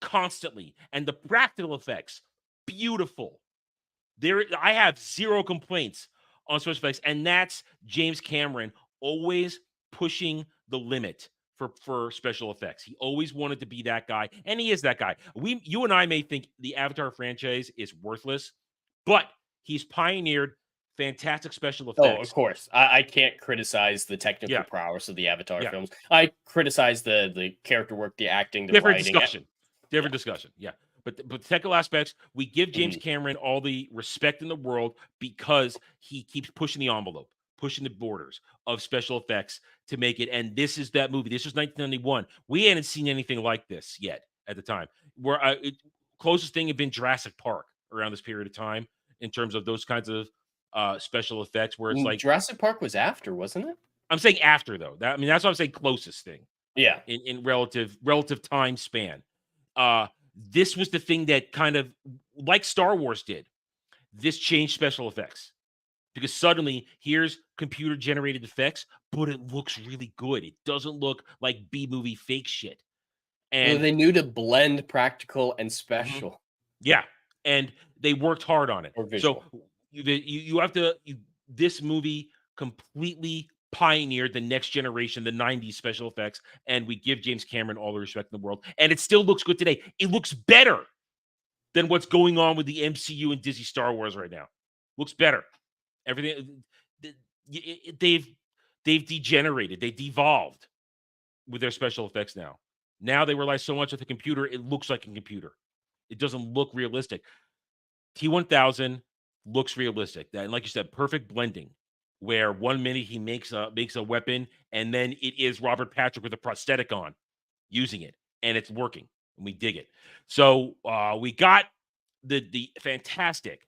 constantly. And the practical effects, beautiful. I have zero complaints on special effects, and that's James Cameron always pushing the limit for special effects. He always wanted to be that guy, and he is that guy. You and I may think the Avatar franchise is worthless, but he's pioneered fantastic special effects. Oh, of course. I can't criticize the technical prowess of the Avatar films. I criticize the character work, the acting, the different writing. Different discussion. Yeah. But the technical aspects, we give James Cameron all the respect in the world because he keeps pushing the envelope, pushing the borders of special effects to make it. And this is that movie. This was 1991. We hadn't seen anything like this yet at the time. Where closest thing had been Jurassic Park around this period of time in terms of those kinds of special effects. Where it's like Jurassic Park was after, wasn't it? I'm saying after though. That's what I'm saying. Closest thing. Yeah. In relative time span. This was the thing that kind of, like Star Wars did, this changed special effects. Because suddenly, here's computer-generated effects, but it looks really good. It doesn't look like B-movie fake shit. And they knew to blend practical and special. Yeah, and they worked hard on it. So you have to, this movie completely pioneered the next generation, the 90s special effects, and we give James Cameron all the respect in the world. And it still looks good today. It looks better than what's going on with the MCU and Disney Star Wars right now. Looks better. Everything they've degenerated, they devolved with their special effects now. Now they rely so much on the computer, it looks like a computer. It doesn't look realistic. T-1000 looks realistic. And like you said, perfect blending, where 1 minute he makes a weapon, and then it is Robert Patrick with a prosthetic on using it, and it's working, and we dig it. So we got the fantastic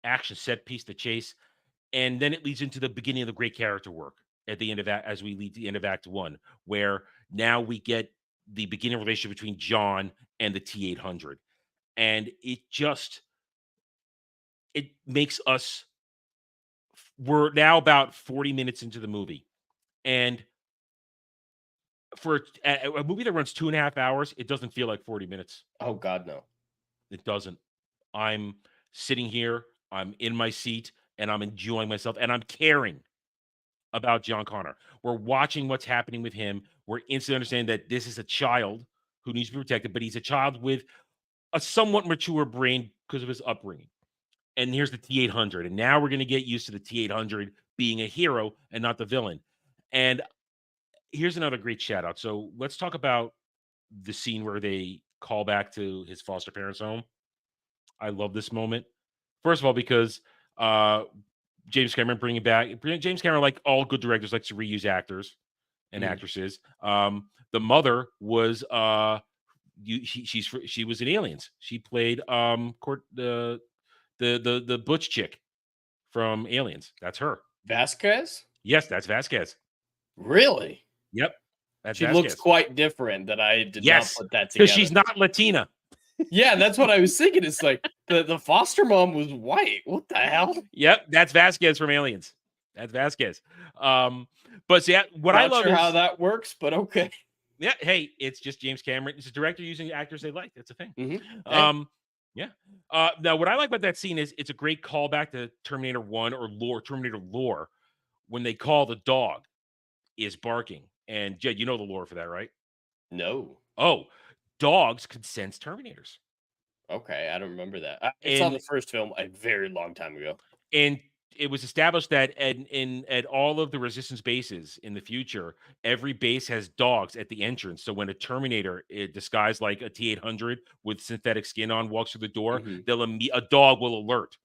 action set piece, the chase, and then it leads into the beginning of the great character work at the end of that, as we lead to the end of Act 1, where now we get the beginning relationship between John and the T-800. And it makes us, we're now about 40 minutes into the movie. And for a movie that runs 2.5 hours, it doesn't feel like 40 minutes. Oh, God, no. It doesn't. I'm sitting here, I'm in my seat, and I'm enjoying myself, and I'm caring about John Connor. We're watching what's happening with him. We're instantly understanding that this is a child who needs to be protected, but he's a child with a somewhat mature brain because of his upbringing. And here's the T-800. And now we're going to get used to the T-800 being a hero and not the villain. And here's another great shout out. So let's talk about the scene where they call back to his foster parents' home. I love this moment. First of all, because James Cameron bringing back, James Cameron, like all good directors, likes to reuse actors and actresses. The mother was she was in Aliens. She played the butch chick from Aliens. That's her. Vasquez? Yes, that's Vasquez. Really? Yep. That's she Vasquez. looks quite different. That I did not put that together. Because she's not Latina. Yeah, that's what I was thinking. It's like the foster mom was white. What the hell? Yep, that's Vasquez from Aliens. That's Vasquez. But see, what I love is how that works, but okay. Yeah, hey, it's just James Cameron. It's a director using actors they like. That's a thing. Mm-hmm. Yeah. Now, what I like about that scene is it's a great callback to Terminator 1 or Terminator lore, when they call the dog is barking. And Jed, you know the lore for that, right? No. Oh, dogs can sense Terminators. Okay, I don't remember that. I saw the first film a very long time ago. And it was established that at all of the Resistance bases in the future, every base has dogs at the entrance. So when a Terminator disguised like a T-800 with synthetic skin on walks through the door, a dog will alert.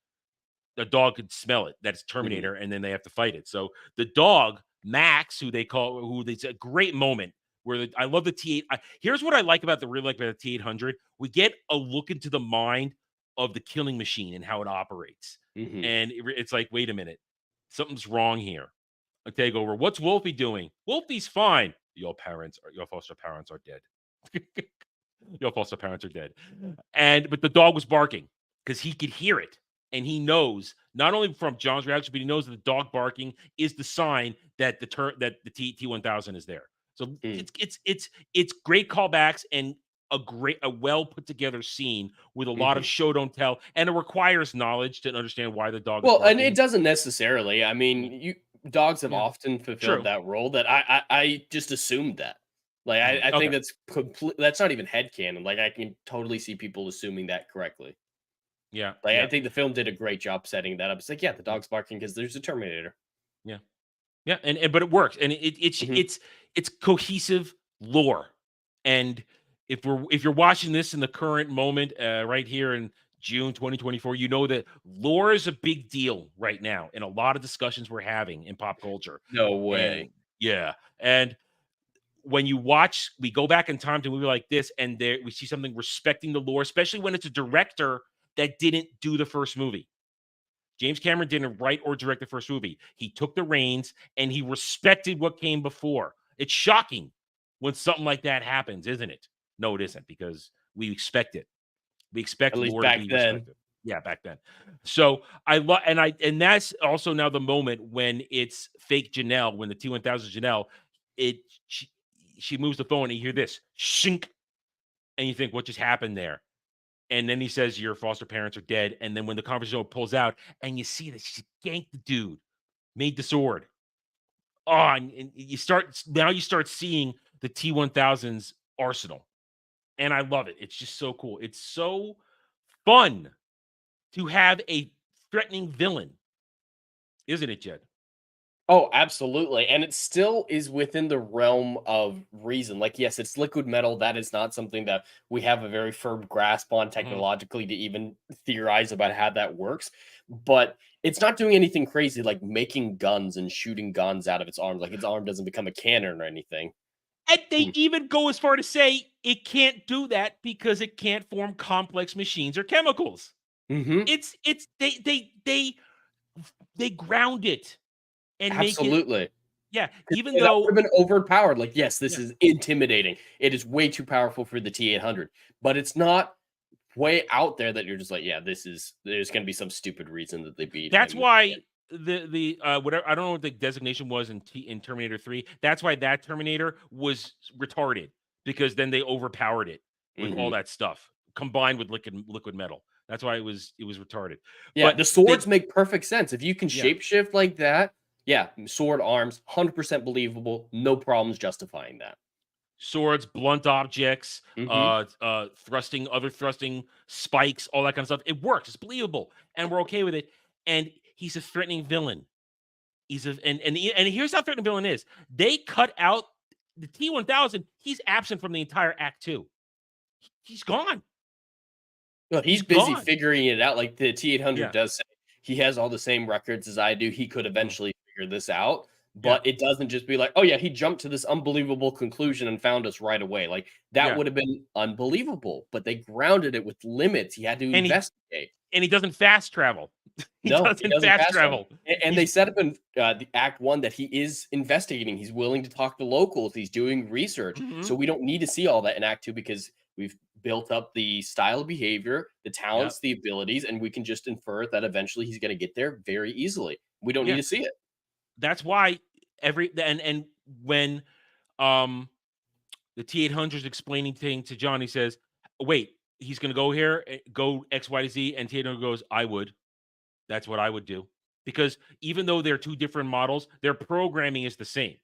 The dog could smell it. That's Terminator, and then they have to fight it. So the dog, Max, it's a great moment where I love the T-8. Here's what I like about the T-800. We get a look into the mind of the killing machine and how it operates. And it's like, wait a minute, something's wrong here. A takeover. What's Wolfie doing? Wolfie's fine. Your foster parents are dead. Your foster parents are dead. But the dog was barking because he could hear it. And he knows, not only from John's reaction, but he knows that the dog barking is the sign that the T-1000 is there. So it's great callbacks and a well put together scene with a lot of show don't tell, and it requires knowledge to understand why the dog. Well, and it doesn't necessarily. I mean, dogs have often fulfilled that role. That I just assumed that. Like I think that's that's not even headcanon. Like I can totally see people assuming that correctly. Yeah. Like I think the film did a great job setting that up. It's like, yeah, the dog's barking because there's a Terminator. Yeah. Yeah, but it works, and it's cohesive lore. And if you're watching this in the current moment, right here in June 2024, you know that lore is a big deal right now in a lot of discussions we're having in pop culture. No way. And when you watch, we go back in time to a movie like this, and we see something respecting the lore, especially when it's a director that didn't do the first movie. James Cameron didn't write or direct the first movie. He took the reins and he respected what came before. It's shocking when something like that happens, isn't it? No, it isn't, because we expect it. We expect at least lore back to be then. respected. Yeah, back then. So I love, and that's also now the moment when it's fake Janelle, when the T-1000 Janelle, she moves the phone and you hear this shink, and you think, what just happened there? And then he says, your foster parents are dead. And then when the conversation pulls out and you see that she ganked the dude, made the sword. Oh, and you start seeing the T-1000's arsenal. And I love it. It's just so cool. It's so fun to have a threatening villain. Isn't it, Jed? Oh, absolutely. And it still is within the realm of reason. Like, yes, it's liquid metal. That is not something that we have a very firm grasp on technologically to even theorize about how that works. But it's not doing anything crazy like making guns and shooting guns out of its arm. Like its arm doesn't become a cannon or anything. And they even go as far to say it can't do that because it can't form complex machines or chemicals. It's they ground it and make it. Absolutely. Yeah, even That though would have been overpowered. Like, yes, this is intimidating. It is way too powerful for the T800, but it's not way out there that you're just like, yeah, there's going to be some stupid reason that they beat. that's him. why the whatever, I don't know what the designation was in Terminator 3. That's why that Terminator was retarded, because then they overpowered it with all that stuff combined with liquid metal. That's why it was retarded. Yeah, But the swords make perfect sense. If you can Yeah. shapeshift like that, yeah, sword arms, 100% believable, no problems justifying that. Swords, blunt objects, thrusting spikes, all that kind of stuff. It works. It's believable, and we're okay with it. And he's a threatening villain. And here's how threatening villain is. They cut out the T-1000. He's absent from the entire Act 2. He's gone. Well, he's busy gone. figuring it out. Like the T800 Yeah. does say, he has all the same records as I do. He could eventually figure this out, but it doesn't just be like, oh yeah, he jumped to this unbelievable conclusion and found us right away. Like that would have been unbelievable, but they grounded it with limits. He had to investigate. And he doesn't fast travel. He doesn't fast fast travel. And they set up in the Act 1 that he is investigating. He's willing to talk to locals. He's doing research. So we don't need to see all that in Act 2 because we've built up the style of behavior, the talents, the abilities, and we can just infer that eventually he's going to get there very easily. We don't need to see it. That's why and when the T800 is explaining things to John, he says, wait, he's going to go here, go X, Y, to Z, and T800 goes, I would. That's what I would do. Because even though they're two different models, their programming is the same.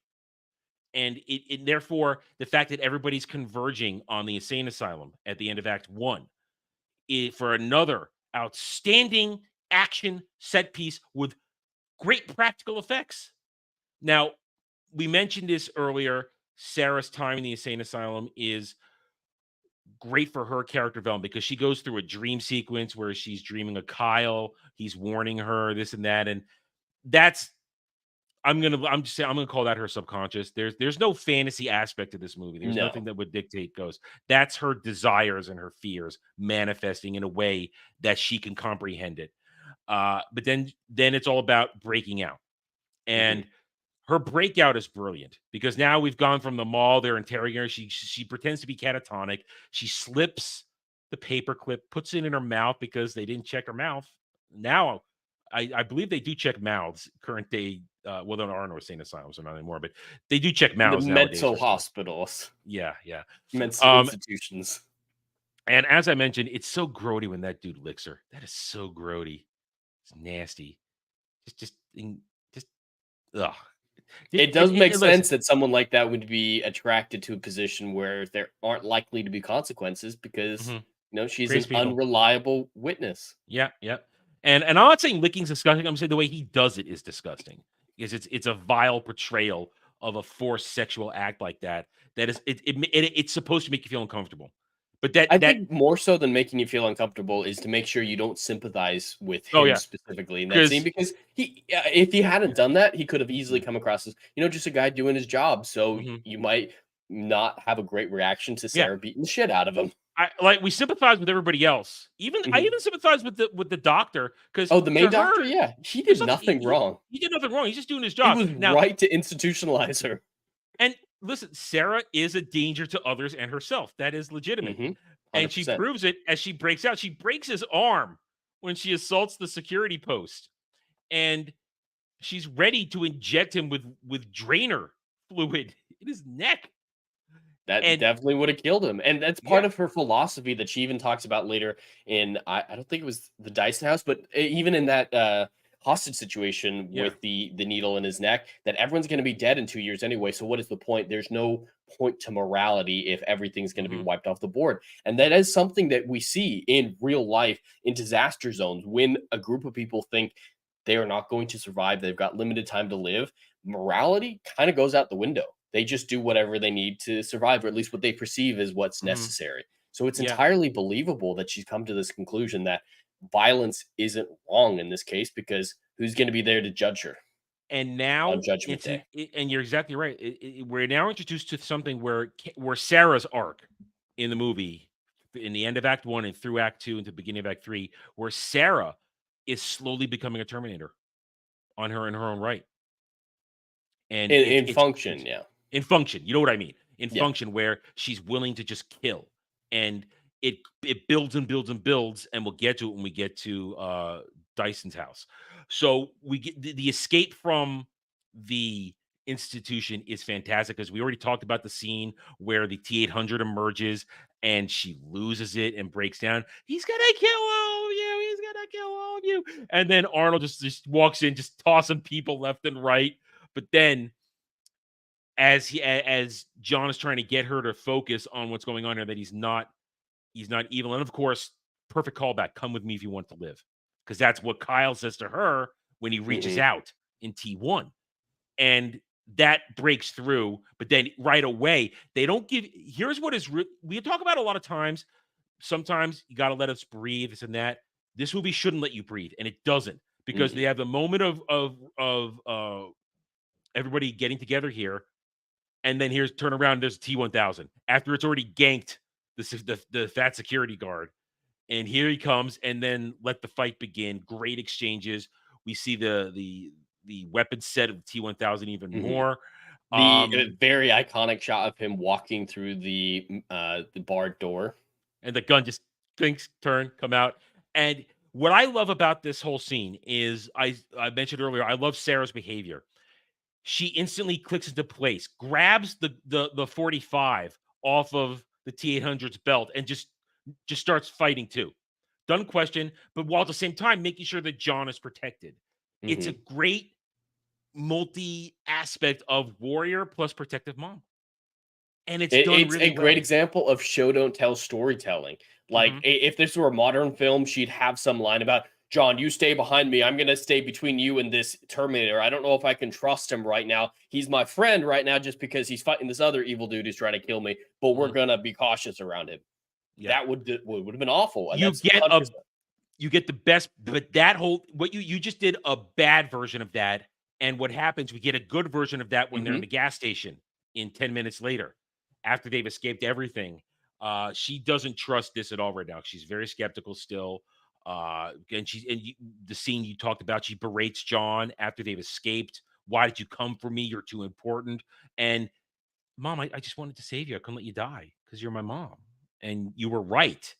And it therefore, the fact that everybody's converging on the insane asylum at the end of Act 1 for another outstanding action set piece with great practical effects. Now, we mentioned this earlier. Sarah's time in the insane asylum is great for her character development because she goes through a dream sequence where she's dreaming of Kyle. He's warning her this and that, and that's I'm gonna call that her subconscious. There's no fantasy aspect to this movie. There's nothing that would dictate goes. That's her desires and her fears manifesting in a way that she can comprehend it. But then it's all about breaking out, and her breakout is brilliant because now we've gone from the mall. They're interrogating her. She pretends to be catatonic. She slips the paperclip, puts it in her mouth because they didn't check her mouth. Now, I believe they do check mouths current day. Well, there are no insane asylums or not anymore, but they do check mouths. The mental hospitals. Yeah. Mental institutions. And as I mentioned, it's so grody when that dude licks her. That is so grody. It's nasty. Just ugh. It does make sense that someone like that would be attracted to a position where there aren't likely to be consequences because she's an unreliable witness. Yeah. And I'm not saying licking's disgusting. I'm saying the way he does it is disgusting. Because it's a vile portrayal of a forced sexual act like that. That is it's supposed to make you feel uncomfortable. But I think more so than making you feel uncomfortable is to make sure you don't sympathize with him specifically in that scene, because if he hadn't done that, he could have easily come across as just a guy doing his job. So you might not have a great reaction to Sarah beating the shit out of him. We sympathize with everybody else. I even sympathize with the doctor because the main doctor, he did nothing wrong. He did nothing wrong. He's just doing his job. He was right to institutionalize her. And listen, Sarah is a danger to others and herself. That is legitimate. And she proves it as she breaks out. She breaks his arm when she assaults the security post. And she's ready to inject him with drainer fluid in his neck. That definitely would have killed him. And that's part of her philosophy that she even talks about later in, I don't think it was the Dyson house, but even in that hostage situation with the needle in his neck, that everyone's going to be dead in 2 years anyway. So what is the point? There's no point to morality if everything's going to be wiped off the board. And that is something that we see in real life in disaster zones when a group of people think they are not going to survive. They've got limited time to live. morality kind of goes out the window. They just do whatever they need to survive, or at least what they perceive is what's necessary. So it's entirely believable that she's come to this conclusion that violence isn't wrong in this case, because who's going to be there to judge her? And now On Judgment Day. And you're exactly right. We're now introduced to something where Sarah's arc in the movie, in the end of Act 1 and through Act 2 into the beginning of Act 3, where Sarah is slowly becoming a Terminator in her own right. And in function, in function, you know what I mean? In function, where she's willing to just kill, and it builds and builds and builds, and we'll get to it when we get to Dyson's house. So we get the escape from the institution is fantastic, because we already talked about the scene where the T-800 emerges and she loses it and breaks down. He's gonna kill all of you. He's gonna kill all of you. And then Arnold just walks in, just tossing people left and right. But then, as John is trying to get her to focus on what's going on here, that he's not evil. And of course, perfect callback. Come with me if you want to live, because that's what Kyle says to her when he reaches out in T1, and that breaks through. But then right away, they don't give. Here's what is we talk about a lot of times. Sometimes you got to let us breathe, this and that. This movie shouldn't let you breathe, and it doesn't, because they have the moment of everybody getting together here, and then here's turn around. There's T-1000 after it's already ganked the fat security guard, and here he comes, and then let the fight begin. Great exchanges. We see the weapon set of the T-1000 even more. The very iconic shot of him walking through the barred door, and the gun just thinks, turn, come out. And what I love about this whole scene is, I mentioned earlier, I love Sarah's behavior. She instantly clicks into place, grabs the 45 off of the T-800's belt, and just starts fighting too. Doesn't question, but while at the same time making sure that John is protected. It's a great multi-aspect of warrior plus protective mom. And it's a great example of show don't tell storytelling. Like, if this were a modern film, she'd have some line about, John, you stay behind me. I'm going to stay between you and this Terminator. I don't know if I can trust him right now. He's my friend right now just because he's fighting this other evil dude who's trying to kill me, but we're going to be cautious around him. Yeah. That would have been awful. And you get the best, but that whole, what you just did a bad version of that. And what happens, we get a good version of that when they're in the gas station in 10 minutes later, after they've escaped everything. She doesn't trust this at all right now. She's very skeptical still. The scene you talked about, she berates John after they've escaped. Why did you come for me? You're too important. And Mom, I just wanted to save you. I couldn't let you die because you're my mom. And you were right.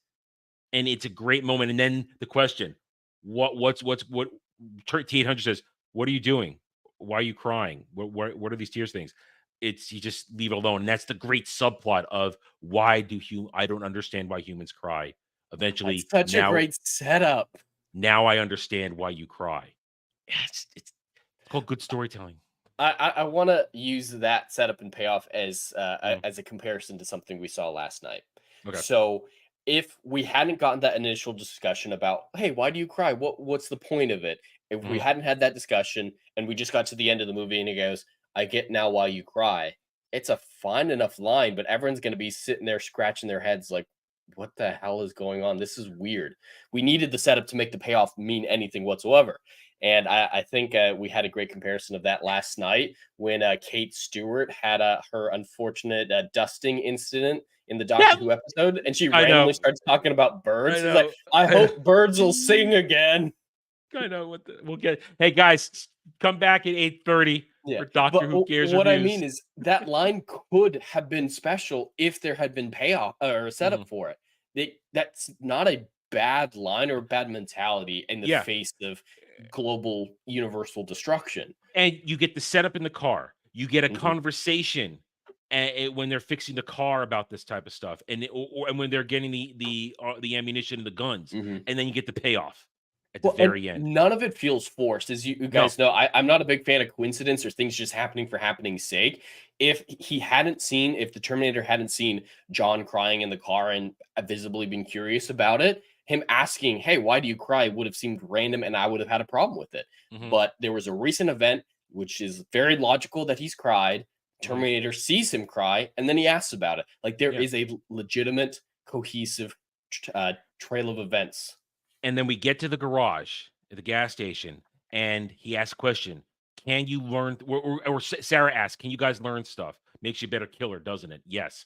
And it's a great moment. And then the question, what T-800 says, what are you doing? Why are you crying? What are these tears things? It's, you just leave it alone. And that's the great subplot of why I don't understand why humans cry. Eventually, that's such a great setup. Now I understand why you cry. It's called good storytelling. I want to use that setup and payoff as a comparison to something we saw last night. Okay. So if we hadn't gotten that initial discussion about, hey, why do you cry? What's the point of it? If we hadn't had that discussion and we just got to the end of the movie and he goes, I get now why you cry. It's a fine enough line, but everyone's going to be sitting there scratching their heads like, what the hell is going on? This is weird. We needed the setup to make the payoff mean anything whatsoever. And I think we had a great comparison of that last night when Kate Stewart had her unfortunate dusting incident in the Doctor Who episode. And she randomly starts talking about birds. She's like, I hope birds will sing again. I know we'll get. Hey guys, come back at 8:30 for Doctor Who Cares What reviews. I mean is that line could have been special if there had been payoff or a setup for it. That's not a bad line or a bad mentality in the face of global universal destruction. And you get the setup in the car. You get a conversation when they're fixing the car about this type of stuff, and when they're getting the ammunition and the guns, and then you get the payoff at the very end. None of it feels forced. As you guys know, I'm not a big fan of coincidence or things just happening for happening's sake. If the Terminator hadn't seen John crying in the car and visibly been curious about it, him asking, hey, why do you cry, would have seemed random and I would have had a problem with it. But there was a recent event which is very logical that he's cried. Terminator sees him cry, and then he asks about it. Like, there is a legitimate, cohesive trail of events. And then we get to the garage at the gas station, and he asks a question. Can you learn, or Sarah asks, can you guys learn stuff? Makes you a better killer, doesn't it? Yes.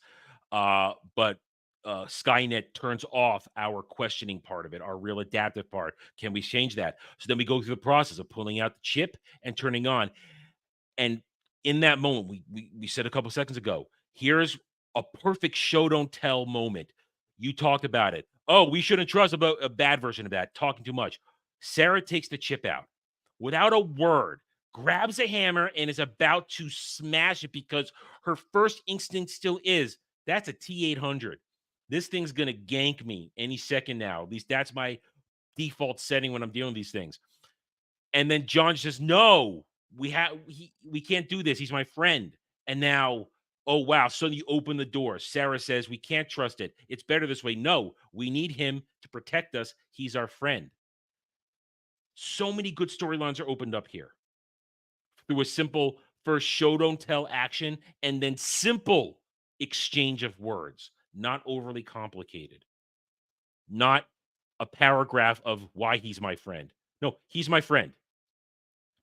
But Skynet turns off our questioning part of it, our real adaptive part. Can we change that? So then we go through the process of pulling out the chip and turning on. And in that moment, we said a couple seconds ago, here's a perfect show don't tell moment. You talked about it. Oh, we shouldn't trust about a bad version of that, talking too much. Sarah takes the chip out without a word, grabs a hammer, and is about to smash it because her first instinct still is, that's a T-800. This thing's going to gank me any second now. At least that's my default setting when I'm dealing with these things. And then John says, no, we can't do this. He's my friend. And now, oh, wow. So you open the door. Sarah says, we can't trust it. It's better this way. No, we need him to protect us. He's our friend. So many good storylines are opened up here through a simple first show don't tell action and then simple exchange of words, not overly complicated, not a paragraph of why he's my friend. No, he's my friend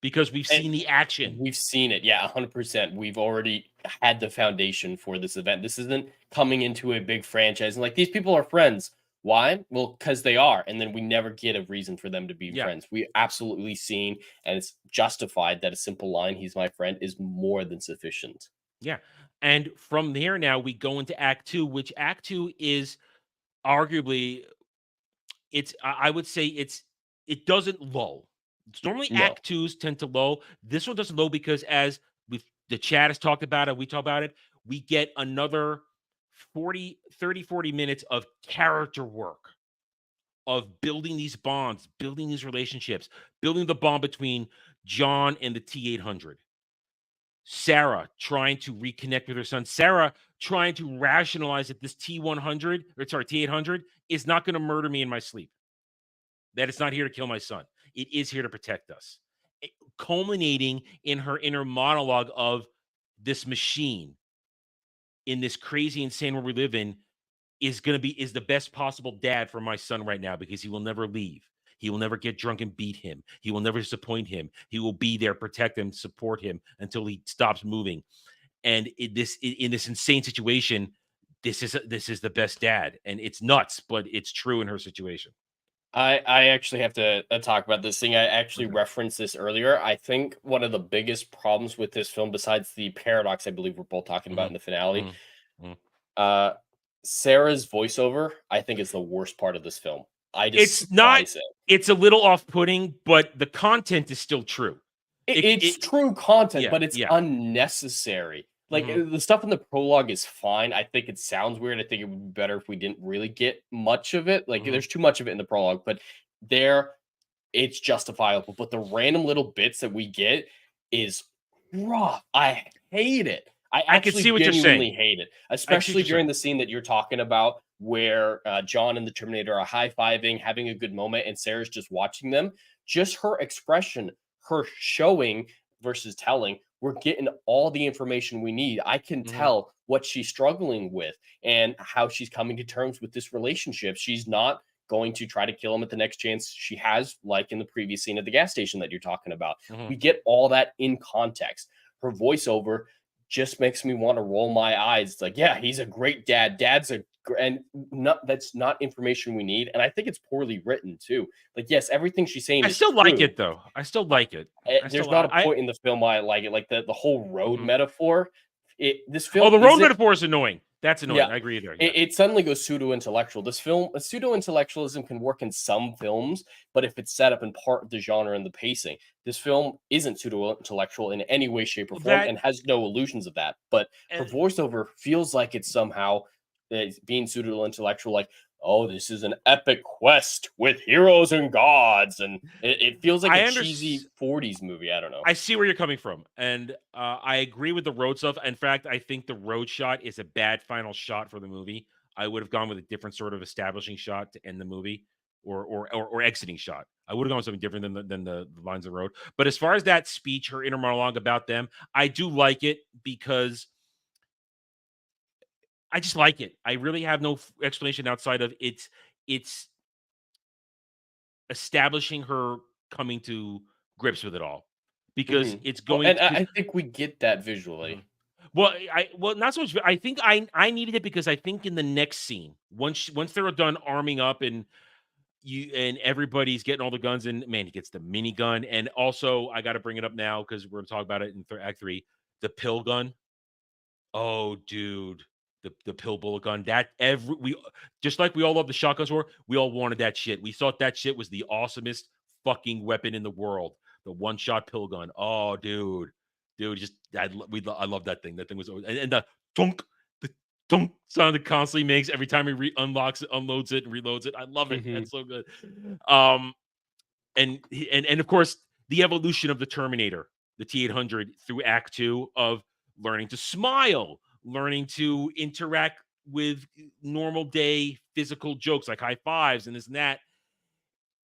because we've seen the action. We've seen it. Yeah, 100%. We've already had the foundation for this event. This isn't coming into a big franchise and like, these people are friends. Why? Well, because they are. And then we never get a reason for them to be friends. We absolutely seen, and it's justified that a simple line, he's my friend, is more than sufficient. Yeah. And from there now, we go into Act 2, which Act 2 is arguably, I would say it doesn't lull. It's normally Act 2s tend to lull. This one doesn't lull because as the chat has talked about it, we talk about it, we get another 30, 40 minutes of character work, of building these bonds, building these relationships, building the bond between John and the T-800. Sarah trying to reconnect with her son. Sarah trying to rationalize that this T-800 is not going to murder me in my sleep. That it's not here to kill my son. It is here to protect us. Culminating in her inner monologue of this machine in this crazy, insane world we live in is the best possible dad for my son right now because he will never leave. He will never get drunk and beat him. He will never disappoint him. He will be there, protect him, support him until he stops moving. And in this insane situation, this is the best dad. And it's nuts, but it's true in her situation. I actually have to talk about this thing. I actually referenced this earlier. I think one of the biggest problems with this film, besides the paradox I believe we're both talking about in the finale, Sarah's voiceover, I think, is the worst part of this film. It's a little off-putting, but the content is still true. It's true content, but it's unnecessary. Like, the stuff in the prologue is fine. I think it sounds weird. I think it would be better if we didn't really get much of it. Like, there's too much of it in the prologue, but it's justifiable. But the random little bits that we get is rough. I hate it. I can see what you're saying. Hate it, especially during the scene that you're talking about where John and the Terminator are high-fiving, having a good moment, and Sarah's just watching them. Just her expression, her showing versus telling, we're getting all the information we need. I can tell what she's struggling with and how she's coming to terms with this relationship. She's not going to try to kill him at the next chance she has, like in the previous scene at the gas station that you're talking about. We get all that in context. Her voiceover just makes me want to roll my eyes. It's like, yeah, he's a great dad. That's not information we need. And I think it's poorly written too. Like, yes, everything she's saying I still like it though. I still like it. There's not a point in the film why I like it. Like the whole road metaphor. This film. Oh, the road metaphor is annoying. That's annoying. Yeah, I agree there. Yeah. It suddenly goes pseudo-intellectual. This film, pseudo-intellectualism can work in some films, but if it's set up in part of the genre and the pacing, this film isn't pseudo-intellectual in any way, shape, or form and has no illusions of that. But her voiceover feels like it's somehow being pseudo-intellectual, like, oh, this is an epic quest with heroes and gods. And it feels like a cheesy 40s movie. I don't know. I see where you're coming from. And I agree with the road stuff. In fact, I think the road shot is a bad final shot for the movie. I would have gone with a different sort of establishing shot to end the movie or exiting shot. I would have gone with something different than the lines of the road. But as far as that speech, her inner monologue about them, I do like it because I just like it. I really have no explanation outside of it's establishing her coming to grips with it all, because it's Well, going. and I think we get that visually. Well, not so much. I think I needed it because I think in the next scene, once they're done arming up and everybody's getting all the guns, and man, he gets the minigun, and also I got to bring it up now because we're going to talk about it in Act 3, the pill gun. Oh, dude, the pill bullet gun. That we just like we all love the shotguns war. We all wanted that shit. We thought that shit was the awesomest fucking weapon in the world. The one shot pill gun. Oh, dude, just I love that thing. That thing was and the dunk sound it constantly makes every time he unlocks it, unloads it, and reloads it. I love it. That's so good. And of course the evolution of the Terminator, the T-800, through Act 2 of learning to smile, learning to interact with normal day physical jokes like high fives and this and that.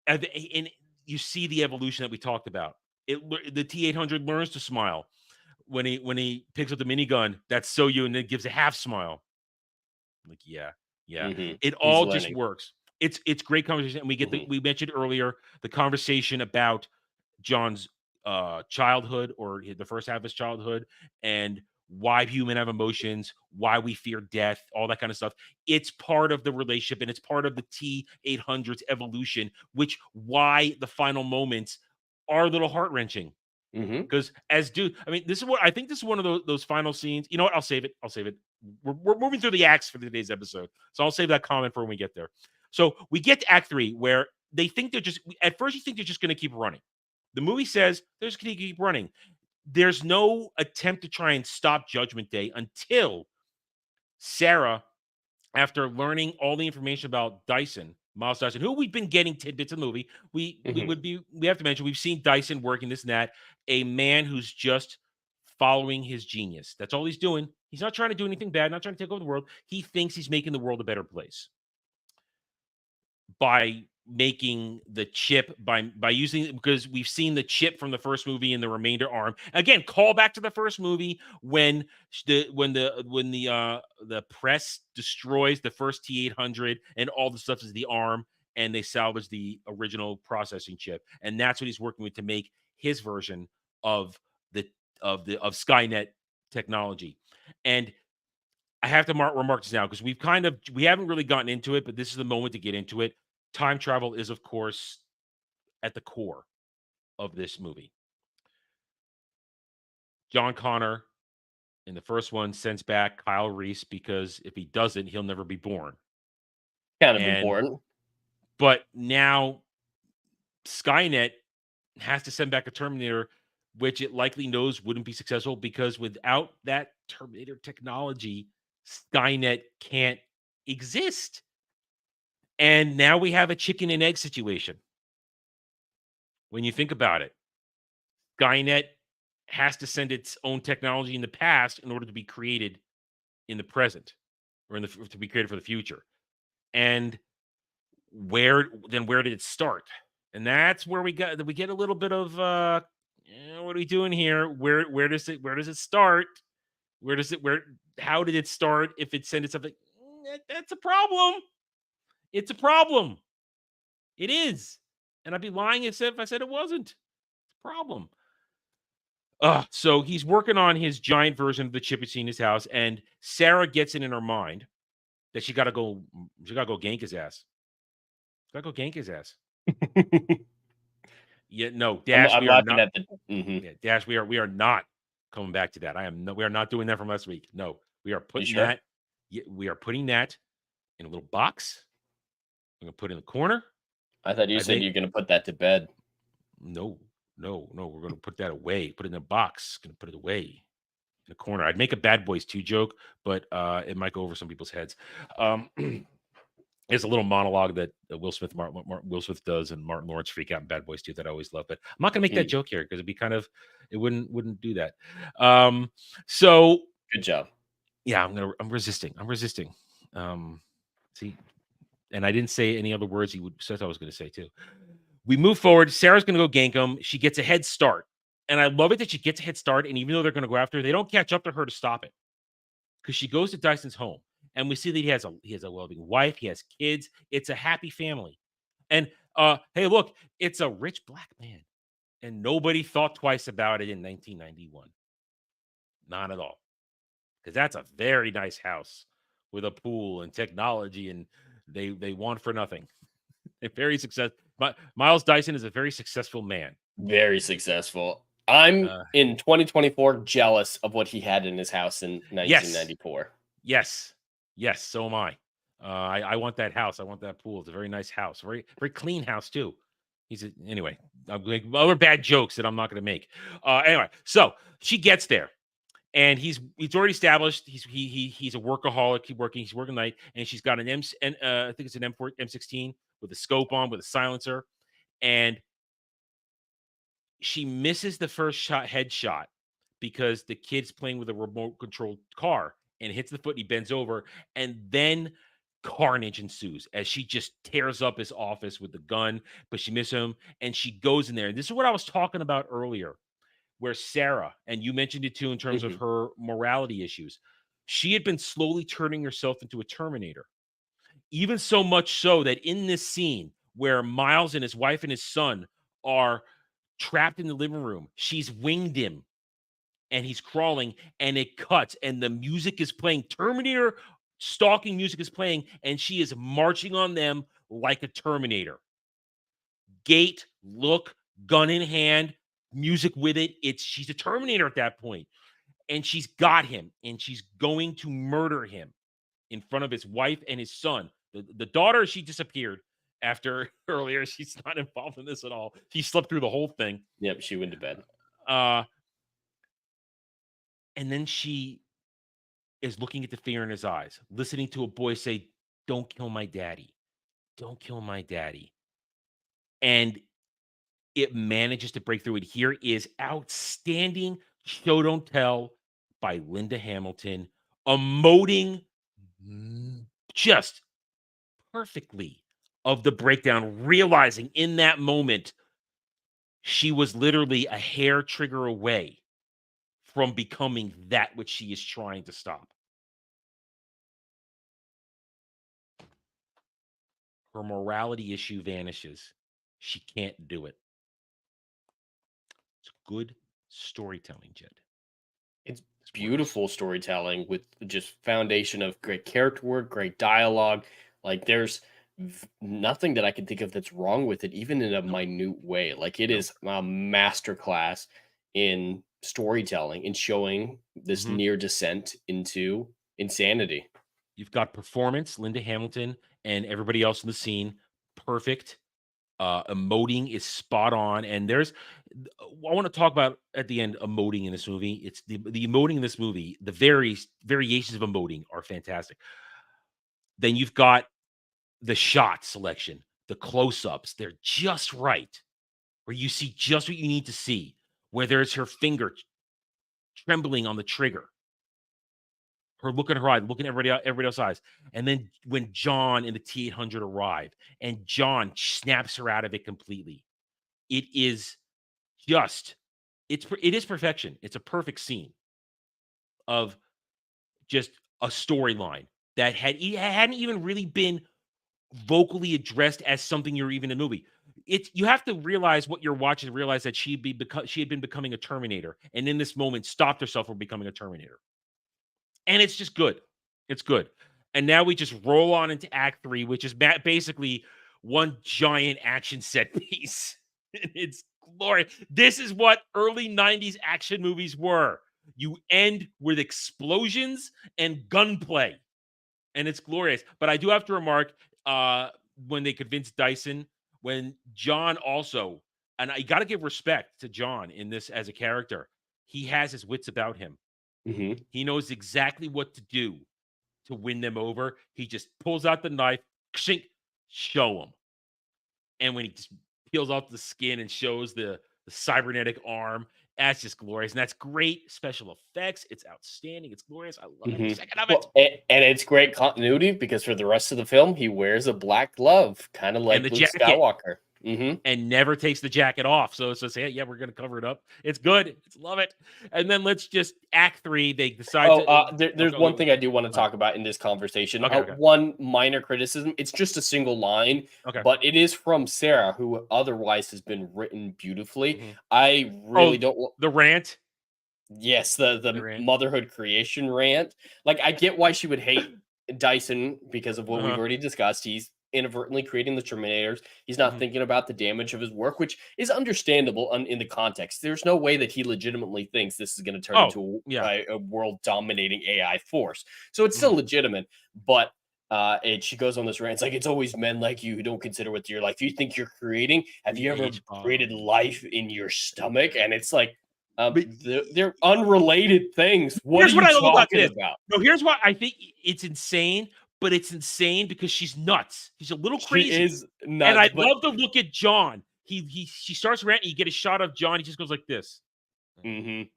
And you see the evolution that we talked about. The T-800 learns to smile when he picks up the minigun. That's so you, and it gives a half smile. Like, yeah. It all just works. It's great conversation, and we get we mentioned earlier the conversation about John's childhood, or the first half of his childhood, and why human have emotions, why we fear death, all that kind of stuff. It's part of the relationship, and it's part of the T-800's evolution, which why the final moments are a little heart-wrenching. Because I mean, this is one of those final scenes. You know what? I'll save it. We're moving through the acts for today's episode, so I'll save that comment for when we get there. So we get to Act 3, where they think at first you think they're just going to keep running. The movie says they're just going to keep running. There's no attempt to try and stop Judgment Day until Sarah, after learning all the information about Miles Dyson, who we've been getting tidbits in the movie. We have to mention, we've seen Dyson working this and that, a man who's just following his genius. That's all he's doing. He's not trying to do anything bad, not trying to take over the world. He thinks he's making the world a better place by making the chip, by using, because we've seen the chip from the first movie in the remainder arm. Again, call back to the first movie when the press destroys the first T-800 and all the stuff is the arm, and they salvage the original processing chip, and that's what he's working with to make his version of Skynet technology. And I have to remark this now, because we haven't really gotten into it, but this is the moment to get into it. Time travel is, of course, at the core of this movie. John Connor, in the first one, sends back Kyle Reese because if he doesn't, he'll never be born. Kind of important. But now Skynet has to send back a Terminator, which it likely knows wouldn't be successful, because without that Terminator technology, Skynet can't exist. And now we have a chicken and egg situation. When you think about it, Skynet has to send its own technology in the past in order to be created in the present, or to be created for the future. And where did it start? And that's where we get a little bit of what are we doing here? Where does it start? How did it start? If it sent something, that's a problem. It's a problem. It is. And I'd be lying if I said it wasn't. It's a problem. So he's working on his giant version of the chip in his house, and Sarah gets it in her mind that she gotta go gank his ass. Yeah, no, Dash. I'm laughing at the yeah, Dash. We are not coming back to that. We are not doing that from last week. No, we are putting that. Yeah, we are putting that in a little box. I'm gonna put it in the corner. I thought you said you're gonna put that to bed. No. We're gonna put that away. Put it in a box. Gonna put it away in the corner. I'd make a Bad Boys 2 joke, but it might go over some people's heads. It's a little monologue that Will Smith does, and Martin Lawrence freak out in Bad Boys 2 that I always love. But I'm not gonna make that joke here because it'd be it wouldn't do that. So good job. Yeah, I'm resisting. See. And I didn't say any other words he said I was going to say too. We move forward. Sarah's going to go gank him. She gets a head start. And I love it that she gets a head start. And even though they're going to go after her, they don't catch up to her to stop it. Because she goes to Dyson's home. And we see that he has a well-being wife. He has kids. It's a happy family. And hey, look, it's a rich black man. And nobody thought twice about it in 1991. Not at all. Because that's a very nice house with a pool and technology. And they want for nothing. They're very successful. Miles Dyson is a very successful man. Very successful. I'm in 2024 jealous of what he had in his house in 1994. Yes. So am I. I want that house. I want that pool. It's a very nice house. Very, very clean house too. Anyway. I'm making other bad jokes that I'm not going to make. Anyway, so she gets there, and he's already established. He's a workaholic. He's working night, and she's got an I think it's an M16 with a scope on, with a silencer, and she misses the first headshot because the kid's playing with a remote controlled car and hits the foot. And he bends over, and then carnage ensues as she just tears up his office with the gun, but she misses him, and she goes in there. And this is what I was talking about earlier, where Sarah, and you mentioned it too in terms of her morality issues, she had been slowly turning herself into a Terminator. Even so much so that in this scene where Miles and his wife and his son are trapped in the living room, she's winged him and he's crawling, and it cuts, and the music is playing. Terminator stalking music is playing, and she is marching on them like a Terminator. Gate, look, gun in hand, music with it. She's a Terminator at that point, and she's got him, and she's going to murder him in front of his wife and his son. The daughter, she disappeared after earlier. She's not involved in this at all. She slept through the whole thing. Yep, she went to bed. And then she is looking at the fear in his eyes, listening to a boy say, "Don't kill my daddy. Don't kill my daddy." And it manages to break through it. Here is outstanding show don't tell by Linda Hamilton, emoting just perfectly of the breakdown, realizing in that moment she was literally a hair trigger away from becoming that which she is trying to stop. Her morality issue vanishes. She can't do it. It's good storytelling, Jed. It's beautiful storytelling with just foundation of great character work, great dialogue. Like there's nothing that I can think of that's wrong with it, even in a minute way. Like it is a masterclass in storytelling and showing this near descent into insanity. You've got performance, Linda Hamilton and everybody else in the scene, perfect. Emoting is spot on, and I want to talk about at the end emoting in this movie. It's the emoting in this movie. The variations of emoting are fantastic. Then you've got the shot selection, the close-ups. They're just right, where you see just what you need to see. Whether it's her finger trembling on the trigger, her look at her eye, looking at everybody else's eyes. And then when John and the T-800 arrive and John snaps her out of it completely, it is perfection. It's a perfect scene of just a storyline that hadn't even really been vocally addressed as something you're even in a movie. You have to realize what you're watching to realize that she had been becoming a Terminator, and in this moment stopped herself from becoming a Terminator. And it's just good. It's good. And now we just roll on into Act 3, which is basically one giant action set piece. It's glorious. This is what early 90s action movies were. You end with explosions and gunplay. And it's glorious. But I do have to remark, when they convinced Dyson, when John also, and I got to give respect to John in this as a character, he has his wits about him. He knows exactly what to do to win them over. He just pulls out the knife, show him. And when he just peels off the skin and shows the cybernetic arm, that's just glorious. And that's great special effects. It's outstanding. It's glorious. I love every second of it. Well, and it's great continuity because for the rest of the film, he wears a black glove, kind of like Luke Skywalker. and never takes the jacket off. So it's just, hey, yeah, we're going to cover it up. It's good. Love it. And then let's just act 3. They decide there's one thing I do want to talk about in this conversation. One minor criticism. It's just a single line, but it is from Sarah, who otherwise has been written beautifully. I really don't. The rant. Yes, the motherhood creation rant. Like, I get why she would hate Dyson because of what we've already discussed. He's inadvertently creating the Terminators. He's not thinking about the damage of his work, which is understandable in the context. There's no way that he legitimately thinks this is going to turn into a world-dominating AI force. So it's still legitimate, but she goes on this rant. It's like, it's always men like you who don't consider what your life. You think you're creating? Have you ever created life in your stomach? And it's like, they're unrelated things. What are you talking about? No, here's why I think it's insane. But it's insane because she's nuts. She's a little crazy. She is nuts. And I'd love to look at John. She starts ranting. You get a shot of John. He just goes like this. The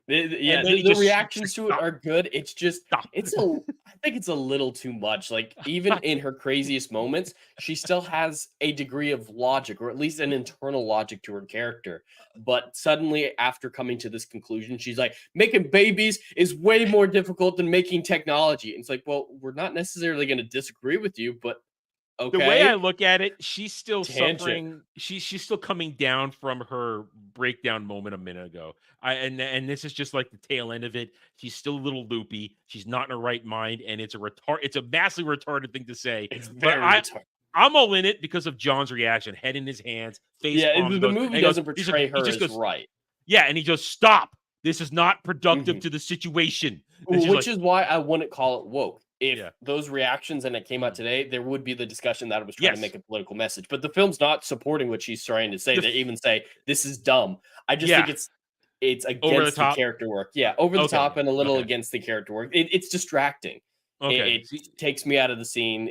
reactions to it are good. It's just, I think it's a little too much. Like, even in her craziest moments, she still has a degree of logic, or at least an internal logic to her character. But suddenly, after coming to this conclusion, she's like, making babies is way more difficult than making technology. And it's like, well, we're not necessarily going to disagree with you, but okay. The way I look at it, she's still suffering. She's still coming down from her breakdown moment a minute ago. And this is just like the tail end of it. She's still a little loopy. She's not in her right mind, and it's a massively retarded thing to say. It's very retarded. I'm all in it because of John's reaction, head in his hands, face. Yeah, the movie doesn't portray her as right. Yeah, and he goes, "Stop! This is not productive to the situation." Which is why I wouldn't call it woke. If those reactions and it came out today, there would be the discussion that it was trying to make a political message. But the film's not supporting what she's trying to say. They even say this is dumb. I just think it's against the character work. Yeah, over the top and a little against the character work. It's distracting. It takes me out of the scene.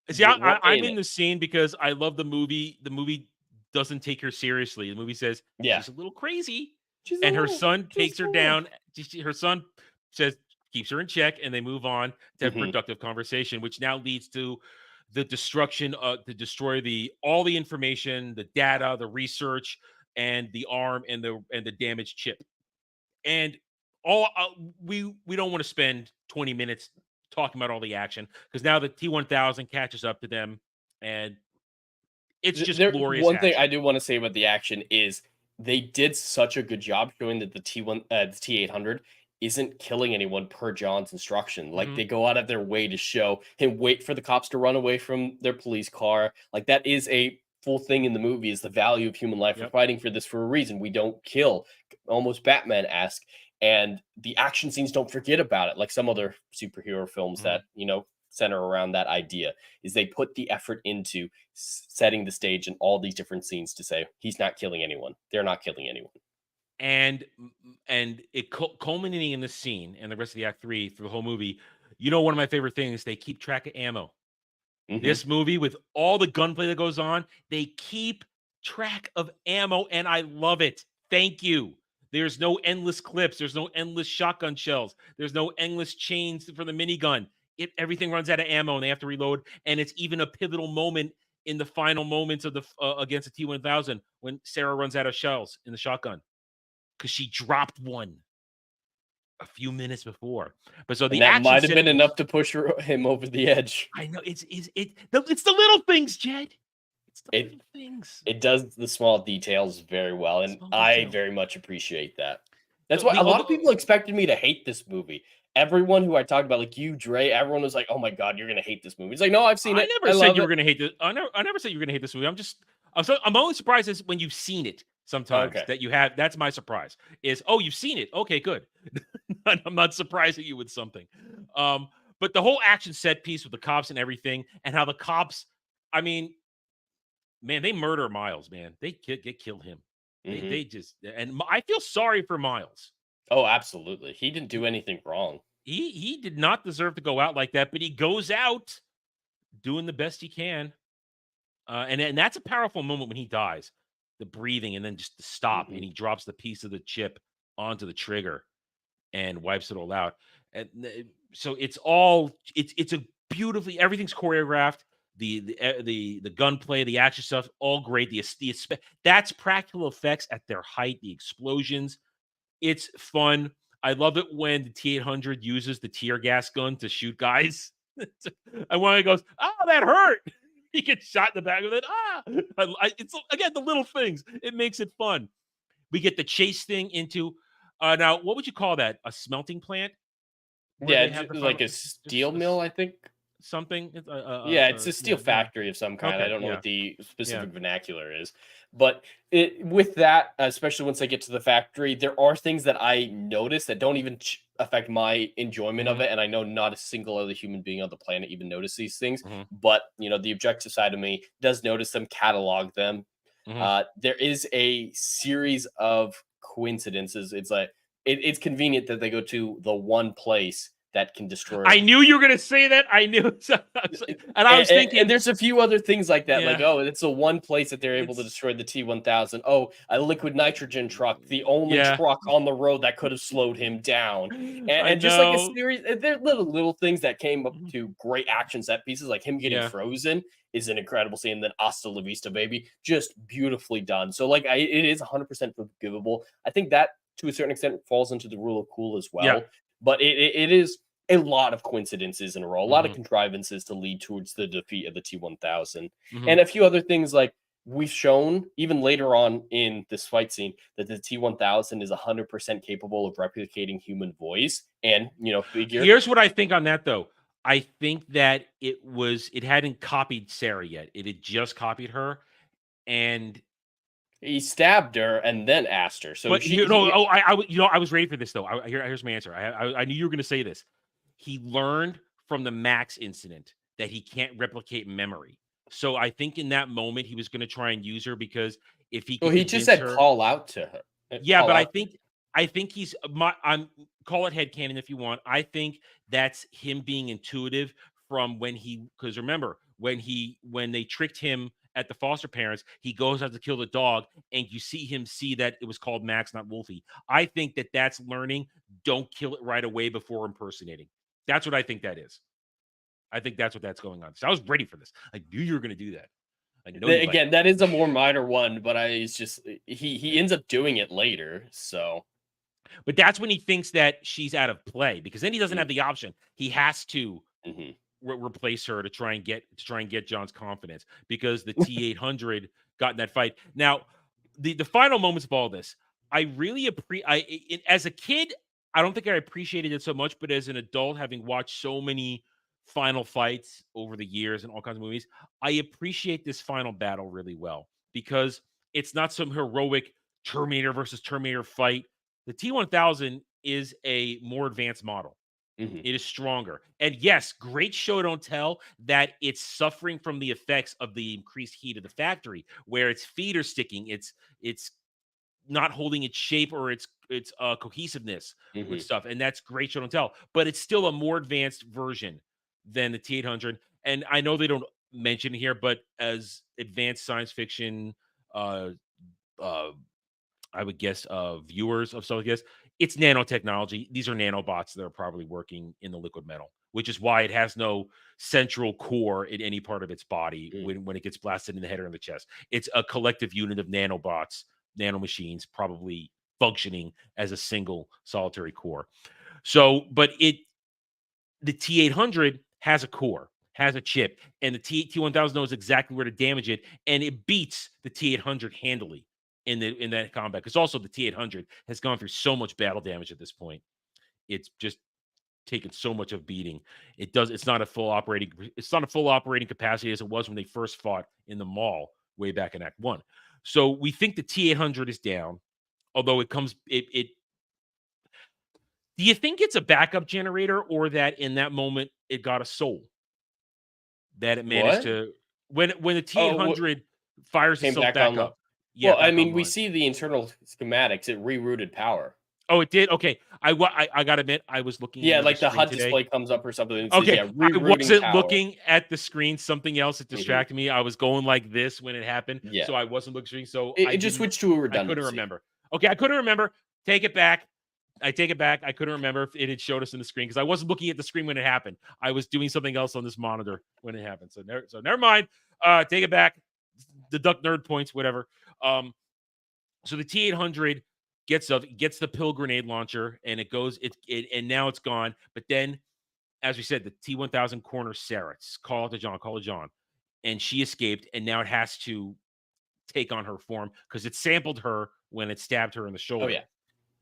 I'm in the scene because I love the movie. The movie doesn't take her seriously. The movie says she's a little crazy, and her son takes her down. Her son says, keeps her in check, and they move on to have productive conversation, which now leads to the destruction to destroy all the information, the data, the research, and the arm and the damaged chip. And all we don't want to spend 20 minutes talking about all the action, because now the T-1000 catches up to them, and it's just glorious. One thing I do want to say about the action is they did such a good job showing that the T-800 isn't killing anyone per John's instruction. Like, they go out of their way to show him wait for the cops to run away from their police car. Like, that is a full thing in the movie, is the value of human life. We're fighting for this for a reason. We don't kill, almost Batman-esque. And the action scenes don't forget about it, like some other superhero films that, center around that idea, is they put the effort into setting the stage in all these different scenes to say, he's not killing anyone. They're not killing anyone. And it culminating in this scene and the rest of the Act 3 through the whole movie. One of my favorite things, they keep track of ammo. This movie, with all the gunplay that goes on, they keep track of ammo, and I love it. Thank you. There's no endless clips. There's no endless shotgun shells. There's no endless chains for the minigun. Everything runs out of ammo, and they have to reload. And it's even a pivotal moment in the final moments of the against the T-1000 when Sarah runs out of shells in the shotgun, because she dropped one a few minutes before. But so that might have been enough to push him over the edge. I know it's the little things, Jed. It's the little things. It does the small details very well, and I very much appreciate that. That's why a lot of people expected me to hate this movie. Everyone who I talked about, like you, Dre, everyone was like, "Oh my god, you're gonna hate this movie." It's like, no, I've seen it. I never said you were gonna hate this. I never said you were gonna hate this movie. I'm only surprised is when you've seen it. Sometimes that you have, that's my surprise, is, oh, you've seen it. Okay, good. I'm not surprised at you with something. But the whole action set piece with the cops and everything, and how the cops, I mean, man, they murder Miles, man. They kill him. They just, and I feel sorry for Miles. Oh, absolutely. He didn't do anything wrong. He did not deserve to go out like that, but he goes out doing the best he can. And that's a powerful moment when he dies. The breathing, and then just the stop, and he drops the piece of the chip onto the trigger and wipes it all out. And so it's a beautifully, everything's choreographed. the gunplay, the action stuff, all great. That's practical effects at their height. The explosions, it's fun. I love it when the T-800 uses the tear gas gun to shoot guys. And when he goes, "Oh, that hurt!" He gets shot in the back of it. It's again the little things. It makes it fun. We get the chase thing into now. What would you call that? A smelting plant? Yeah, like a steel mill, I think. Something. Yeah, it's a steel factory of some kind. Okay, I don't know what the specific vernacular is, but with that, especially once I get to the factory, there are things that I notice that don't even affect my enjoyment of it, and I know not a single other human being on the planet even notice these things. But the objective side of me does notice them, catalog them. There is a series of coincidences. It's like it's convenient that they go to the one place that can destroy. I knew you were going to say that. I knew. And I was thinking. And there's a few other things like that. Like, oh, it's the one place that they're able to destroy the T-1000. Oh, a liquid nitrogen truck. The only truck on the road that could have slowed him down. And just like a series. There's little things that came up to great action set pieces. Like him getting frozen is an incredible scene. Then Hasta La Vista, baby. Just beautifully done. So like it is 100% forgivable. I think that to a certain extent falls into the rule of cool as well. But it is a lot of coincidences in a row, a lot of contrivances to lead towards the defeat of the T-1000. And a few other things like we've shown even later on in this fight scene that the T-1000 is 100% capable of replicating human voice. And, here's what I think on that, though. I think that it hadn't copied Sarah yet. It had just copied her. And he stabbed her and then asked her. So, but I was ready for this though. Here's my answer. I knew you were going to say this. He learned from the Max incident that he can't replicate memory. So I think in that moment he was going to try and use her because if he, he just said call out to her. Yeah, but I think he's I'm call it headcanon if you want. I think that's him being intuitive from because remember when they tricked him at the foster parents, he goes out to kill the dog, and you see him see that it was called Max, not Wolfie. I think that's learning. Don't kill it right away before impersonating. That's what I think that is. I think that's what that's going on. So I was ready for this. I knew you were going to do that. I know. Again, that is a more minor one, but it's just he ends up doing it later. So, but that's when he thinks that she's out of play because then he doesn't have the option. He has to. Replace her to try and get John's confidence because the T-800 got in that fight. Now, the final moments of all this, I really appreciate. As a kid, I don't think I appreciated it so much, but as an adult, having watched so many final fights over the years and all kinds of movies, I appreciate this final battle really well because it's not some heroic Terminator versus Terminator fight. The T-1000 is a more advanced model. It is stronger. And yes, great show don't tell that it's suffering from the effects of the increased heat of the factory, where its feet are sticking, it's not holding its shape or its cohesiveness with stuff. And that's great show don't tell. But it's still a more advanced version than the T-800. And I know they don't mention it here, but as advanced science fiction I would guess viewers of stuff like this, it's nanotechnology. These are nanobots that are probably working in the liquid metal, which is why it has no central core in any part of its body when it gets blasted in the head or in the chest. It's a collective unit of nanobots, nanomachines, probably functioning as a single solitary core. So, but the T-800 has a core, has a chip, and the T-1000 knows exactly where to damage it, and it beats the T-800 handily in that combat, because also the T-800 has gone through so much battle damage at this point. It's just taken so much of beating. It's not a full operating capacity as it was when they first fought in the mall way back in Act 1. So we think the T-800 is down, although do you think it's a backup generator or that in that moment it got a soul? That it managed to when the T-800 fires itself back up. Yeah, well, I mean, we see the internal schematics. It rerouted power. Oh, it did? Okay. I got to admit, I was looking. Yeah, like the HUD display comes up or something. And okay. Says, yeah, I wasn't looking at the screen. Something else that distracted me. I was going like this when it happened. Yeah. So I wasn't looking at the screen. So it just switched to a redundancy. I couldn't remember. Okay, I couldn't remember. Take it back. I take it back. I couldn't remember if it had showed us in the screen because I wasn't looking at the screen when it happened. I was doing something else on this monitor when it happened. So never mind. Take it back. Deduct nerd points, whatever. So the T-800 gets the pill grenade launcher, and it goes. And now it's gone. But then, as we said, the T-1000 corners Sarah. Call it John, and she escaped. And now it has to take on her form because it sampled her when it stabbed her in the shoulder. Oh yeah.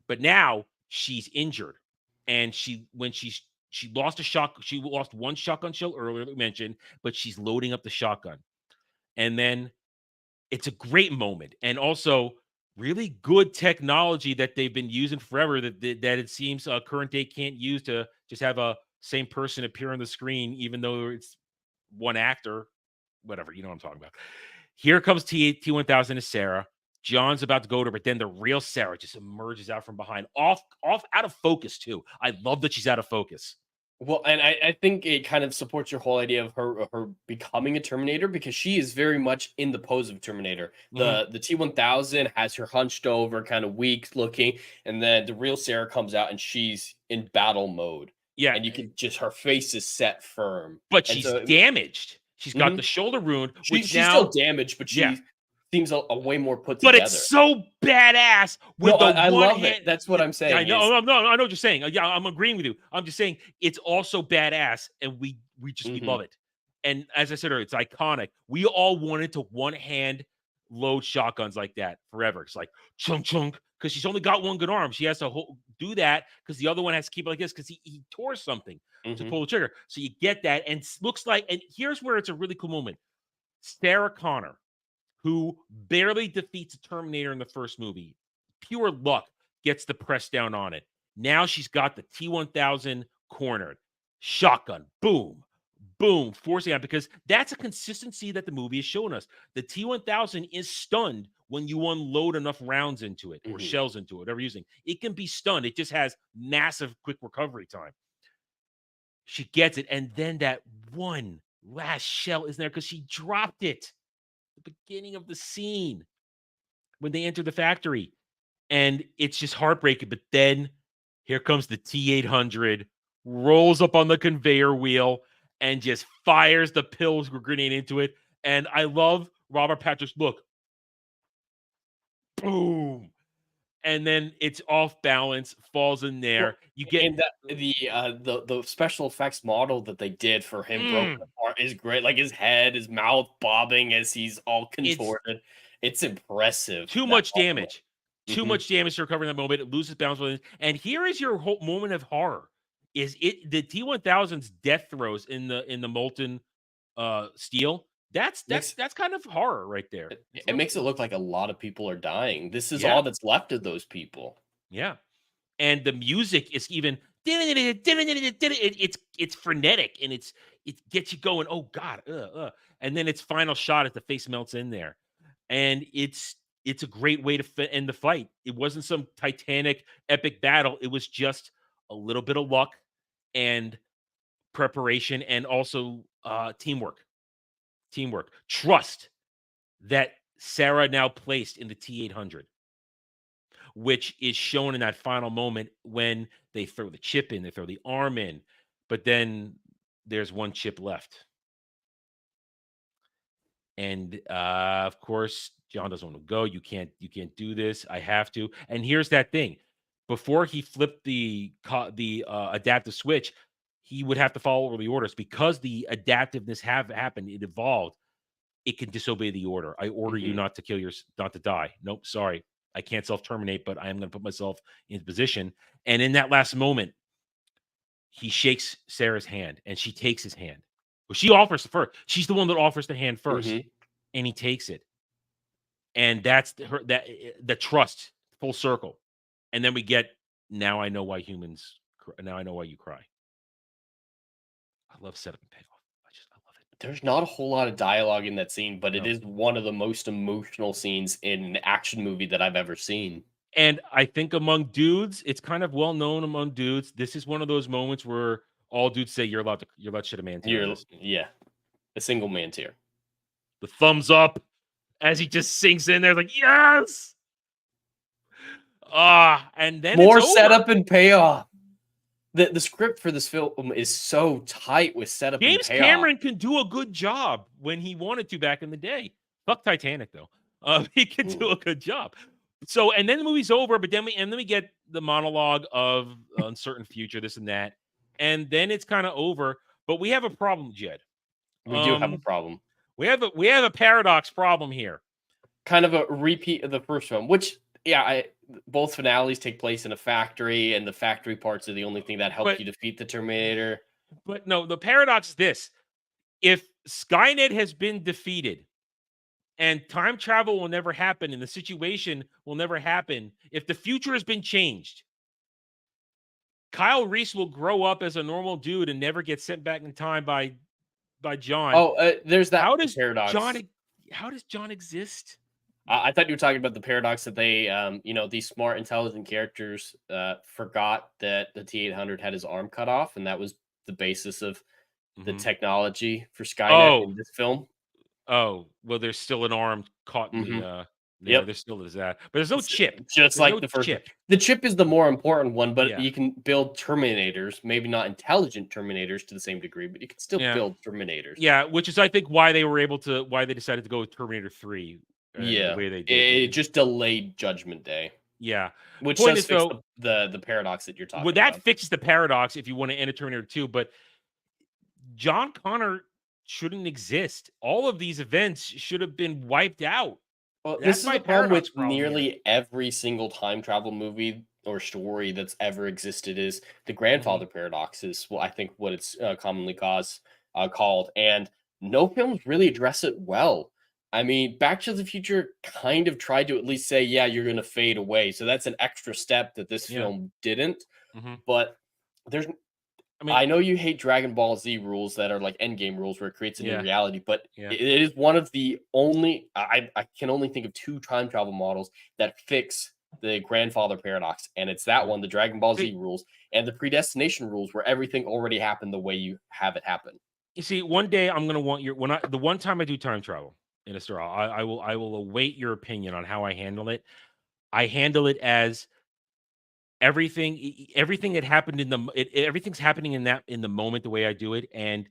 But now she's injured, and she lost a shot. She lost one shotgun shell earlier that we mentioned, but she's loading up the shotgun, and then it's a great moment, and also really good technology that they've been using forever. That it seems current day can't use to just have a same person appear on the screen, even though it's one actor. Whatever, you know what I'm talking about. Here comes T-1000 to Sarah. John's about to go to her, but then the real Sarah just emerges out from behind, off out of focus too. I love that she's out of focus. Well, and I think it kind of supports your whole idea of her becoming a Terminator because she is very much in the pose of Terminator. The T-1000 has her hunched over, kind of weak looking, and then the real Sarah comes out and she's in battle mode. Yeah, and you can just her face is set firm, but she's damaged. She's got the shoulder wound. She's still damaged, but she seems a way more put together. But it's so badass. With I love it. That's what I'm saying. I know. No, I know what you're saying. Yeah, I'm agreeing with you. I'm just saying it's also badass, and we love it. And as I said earlier, it's iconic. We all wanted to one hand load shotguns like that forever. It's like chunk chunk because she's only got one good arm. She has to do that because the other one has to keep it like this because he tore something to pull the trigger. So you get that, and looks like. And here's where it's a really cool moment. Sarah Connor, who barely defeats a Terminator in the first movie, pure luck, gets the press down on it. Now she's got the T-1000 cornered. Shotgun, boom, boom, forcing out, because that's a consistency that the movie is showing us. The T-1000 is stunned when you unload enough rounds into it or shells into it, whatever you're using. It can be stunned. It just has massive quick recovery time. She gets it, and then that one last shell is there because she dropped it. The beginning of the scene when they enter the factory, and it's just heartbreaking. But then here comes the T-800, rolls up on the conveyor wheel and just fires the pills grenade into it. And I love Robert Patrick's look. Boom. And then it's off balance, falls in there. You get the special effects model that they did for him broken apart is great. Like his head, his mouth bobbing as he's all contorted. It's impressive. Too much damage. Too much damage to recover in that moment. It loses balance. And here is your whole moment of horror. Is it the T-1000's death throws in the molten steel? That's kind of horror right there. It makes it look like a lot of people are dying. This is all that's left of those people. Yeah. And the music is even it's frenetic, and it gets you going. Oh God. And then its final shot as the face melts in there. And it's a great way to end the fight. It wasn't some titanic epic battle. It was just a little bit of luck and preparation, and also teamwork. Trust that Sarah now placed in the T-800, which is shown in that final moment when they throw the chip in, they throw the arm in, but then there's one chip left. And of course, John doesn't want to go. You can't do this. I have to. And here's that thing. Before he flipped the adaptive switch, he would have to follow all the orders because the adaptiveness happened. It evolved. It can disobey the order. I order you not to die. Nope, sorry. I can't self-terminate, but I am going to put myself in position. And in that last moment, he shakes Sarah's hand, and she takes his hand. Well, she offers first. She's the one that offers the hand first, and he takes it. And that's the trust, full circle. And then we get, now I know why you cry. I love setup and payoff. I love it. There's not a whole lot of dialogue in that scene, but it is one of the most emotional scenes in an action movie that I've ever seen. And I think among dudes, it's kind of well known among dudes. This is one of those moments where all dudes say you're allowed to shit a man tear. Yeah, a single man tear. The thumbs up as he just sinks in there, like yes. And then more it's over. setup and payoff. The script for this film is so tight with setup and James payoff. Cameron can do a good job when he wanted to back in the day. Fuck Titanic though. He can do a good job. So, and then the movie's over, but then we get the monologue of uncertain future, this and that, and then it's kind of over. But we have a problem, Jed. We do have a problem. We have a paradox problem here. Kind of a repeat of the first one, which both finales take place in a factory, and the factory parts are the only thing that helps you defeat the Terminator. But no, the paradox is this: if Skynet has been defeated and time travel will never happen and the situation will never happen, if the future has been changed, Kyle Reese will grow up as a normal dude and never get sent back in time by John. There's that paradox. How does John exist? I thought you were talking about the paradox that they, these smart, intelligent characters forgot that the T-800 had his arm cut off, and that was the basis of the technology for Skynet in this film. Oh, well, there's still an arm caught in the there still is that. But there's no chip. Just like the first chip. The chip is the more important one, but you can build Terminators, maybe not intelligent Terminators to the same degree, but you can still build Terminators. Yeah, which is I think why they decided to go with Terminator 3. The way they did. It just delayed Judgment Day. Yeah. Which does fix the paradox that you're talking about. Well, that fixes the paradox if you want to end a Terminator 2, but John Connor shouldn't exist. All of these events should have been wiped out. Well, this is my problem with nearly every single time travel movie or story that's ever existed is the grandfather paradox is I think what it's commonly called, and no films really address it well. I mean, Back to the Future kind of tried to at least say, yeah, you're going to fade away. So that's an extra step that this film didn't. But I know you hate Dragon Ball Z rules that are like endgame rules where it creates a new reality, but it is one of the only, I can only think of 2 time travel models that fix the grandfather paradox. And it's that one, the Dragon Ball Z rules, and the predestination rules where everything already happened the way you have it happen. You see, one day I'm going to want the one time I do time travel in a story, I will await your opinion on how I handle it. I handle it as everything that happened everything's happening in the moment the way I do it, and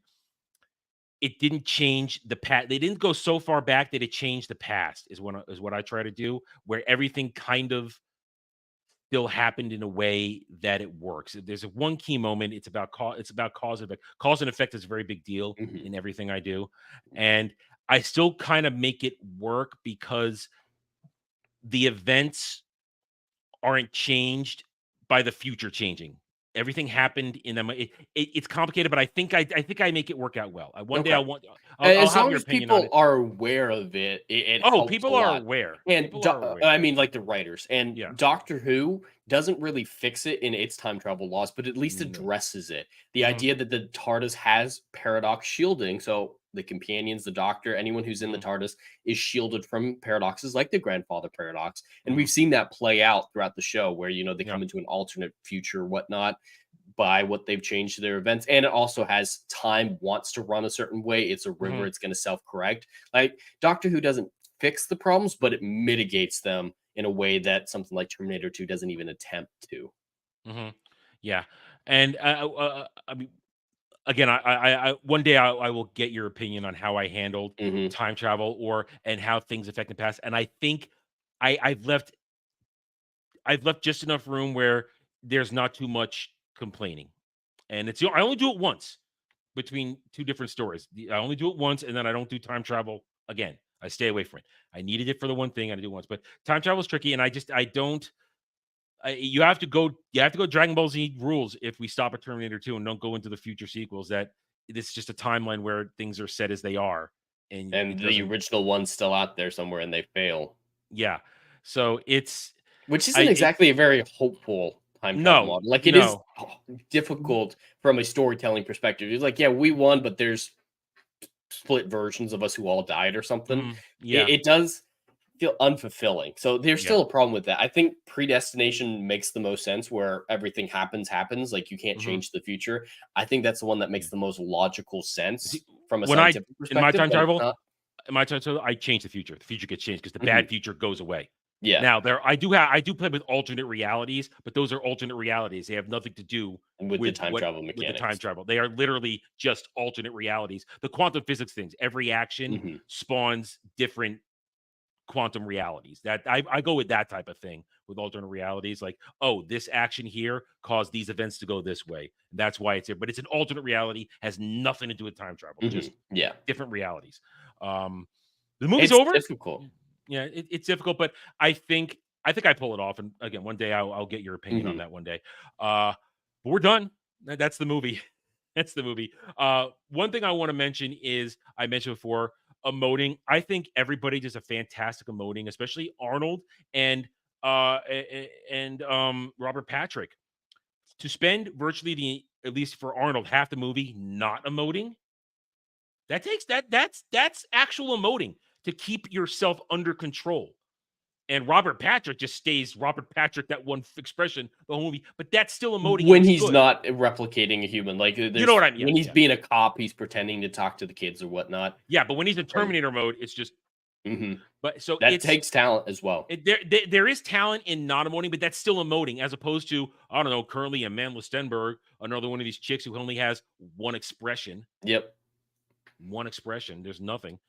it didn't change the past. They didn't go so far back that it changed the past. Is what I try to do, where everything kind of still happened in a way that it works. There's one key moment. It's about cause and effect. Cause and effect is a very big deal in everything I do, and I still kind of make it work because the events aren't changed by the future changing. Everything happened in them. It's complicated, but I think I make it work out well. One day I'll as have long your as opinion people on it. are aware of it. People are aware. And I mean, like the writers and Doctor Who doesn't really fix it in its time travel laws, but at least addresses it. The idea that the TARDIS has paradox shielding, so the companions, the Doctor, anyone who's in the TARDIS is shielded from paradoxes like the grandfather paradox. And we've seen that play out throughout the show where, they come into an alternate future or whatnot by what they've changed to their events. And it also has time wants to run a certain way. It's a river. It's going to self-correct. Like Doctor Who doesn't fix the problems, but it mitigates them in a way that something like Terminator 2 doesn't even attempt to. Yeah. And I mean, again, I one day I will get your opinion on how I handled time travel and how things affect the past. And I think I've left just enough room where there's not too much complaining. And I only do it once between 2 different stories. I only do it once, and then I don't do time travel again. I stay away from it. I needed it for the one thing I do once, but time travel is tricky, and you have to go Dragon Ball Z rules if we stop at Terminator 2 and don't go into the future sequels. That this is just a timeline where things are set as they are, and the original one's still out there somewhere, and they fail. Yeah, so which isn't exactly a very hopeful time travel model. Like it is difficult from a storytelling perspective. It's like, we won, but there's split versions of us who all died or something. It does feel unfulfilling. So there's still a problem with that. I think predestination makes the most sense where everything happens. Like you can't change the future. I think that's the one that makes the most logical sense from a scientific perspective. In my time travel, I change the future. The future gets changed because the bad future goes away. Yeah. Now I do play with alternate realities, but those are alternate realities. They have nothing to do with the time travel with the mechanics. time travel. They are literally just alternate realities. The quantum physics things. Every action spawns different quantum realities. That I go with that type of thing with alternate realities. Like, oh, this action here caused these events to go this way. That's why it's here. But it's an alternate reality, has nothing to do with time travel. Just different realities. The movie's over. Difficult. Yeah, it's difficult, but I think I pull it off. And again, one day I'll get your opinion on that one day. But we're done. That's the movie. That's the movie. One thing I want to mention is I mentioned before, emoting. I think everybody does a fantastic emoting, especially Arnold and Robert Patrick. To spend virtually at least for Arnold, half the movie not emoting, that's actual emoting to keep yourself under control. And Robert Patrick just stays Robert Patrick, that one expression the whole movie, but that's still emoting when he's not replicating a human. Like, you know what I mean? When he's being a cop, he's pretending to talk to the kids or whatnot. Yeah, but when he's in Terminator mode, it's just. But so that takes talent as well. There is talent in not emoting, but that's still emoting, as opposed to, I don't know, currently Amanda Stenberg, another one of these chicks who only has one expression. Yep, one expression. There's nothing.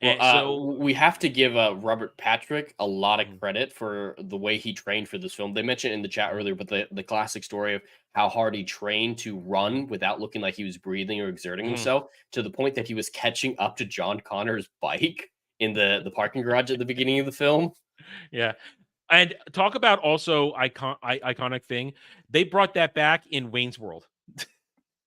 Well, so we have to give Robert Patrick a lot of credit for the way he trained for this film. They mentioned in the chat earlier, but the classic story of how hard he trained to run without looking like he was breathing or exerting himself, to the point that he was catching up to John Connor's bike in the parking garage at the beginning of the film. Yeah. And talk about also iconic thing. They brought that back in Wayne's World.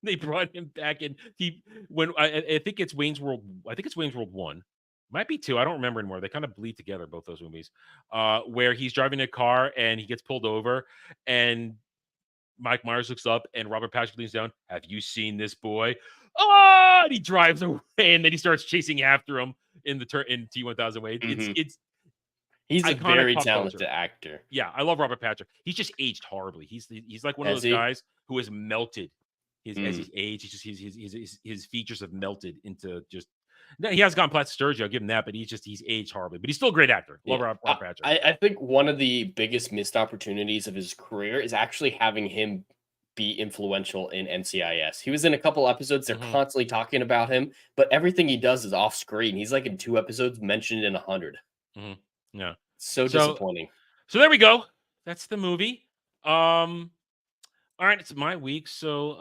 They brought him back in. I think it's Wayne's World. I think it's Wayne's World 1. Might be 2. I don't remember anymore. They kind of bleed together, both those movies. Where he's driving a car and he gets pulled over, and Mike Myers looks up and Robert Patrick leans down. Have you seen this boy? Oh, and he drives away, and then he starts chasing after him in T-1000 Way. He's a very pop talented culture. actor. Yeah, I love Robert Patrick. He's just aged horribly. He's like one of those guys who has melted. As he's aged, his features have melted into just. He has gotten plastic surgery. I'll give him that, but he's aged horribly. But he's still a great actor. Love Robert Patrick. I think one of the biggest missed opportunities of his career is actually having him be influential in NCIS. He was in a couple episodes. They're constantly talking about him, but everything he does is off screen. He's like in 2 episodes, mentioned in 100. Yeah, so disappointing. So there we go. That's the movie. All right, it's my week, so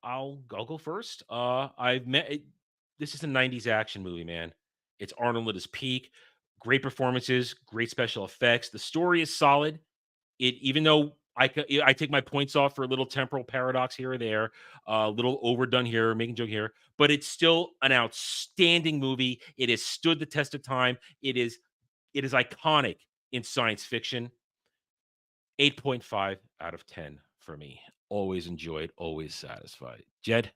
I'll go first. This is a 90s action movie, man. It's Arnold at his peak. Great performances, great special effects. The story is solid. Even though I take my points off for a little temporal paradox here or there, a little overdone here, making joke here, but it's still an outstanding movie. It has stood the test of time. It is iconic in science fiction. 8.5 out of 10 for me. Always enjoyed, always satisfied. Jed?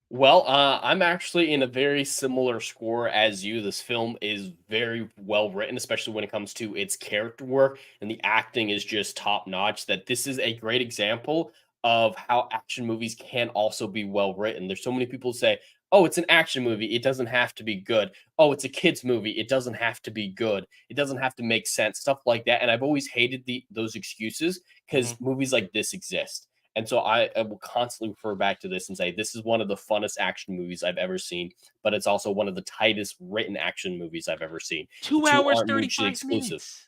Well, I'm actually in a very similar score as you. This film is very well written, especially when it comes to its character work, and the acting is just top notch. That this is a great example of how action movies can also be well written. There's so many people who say, oh, it's an action movie, it doesn't have to be good. Oh, it's a kid's movie, it doesn't have to be good. It doesn't have to make sense, stuff like that. And I've always hated those excuses because movies like this exist. And so I will constantly refer back to this and say, this is one of the funnest action movies I've ever seen, but it's also one of the tightest written action movies I've ever seen. 2 hours, 35 minutes.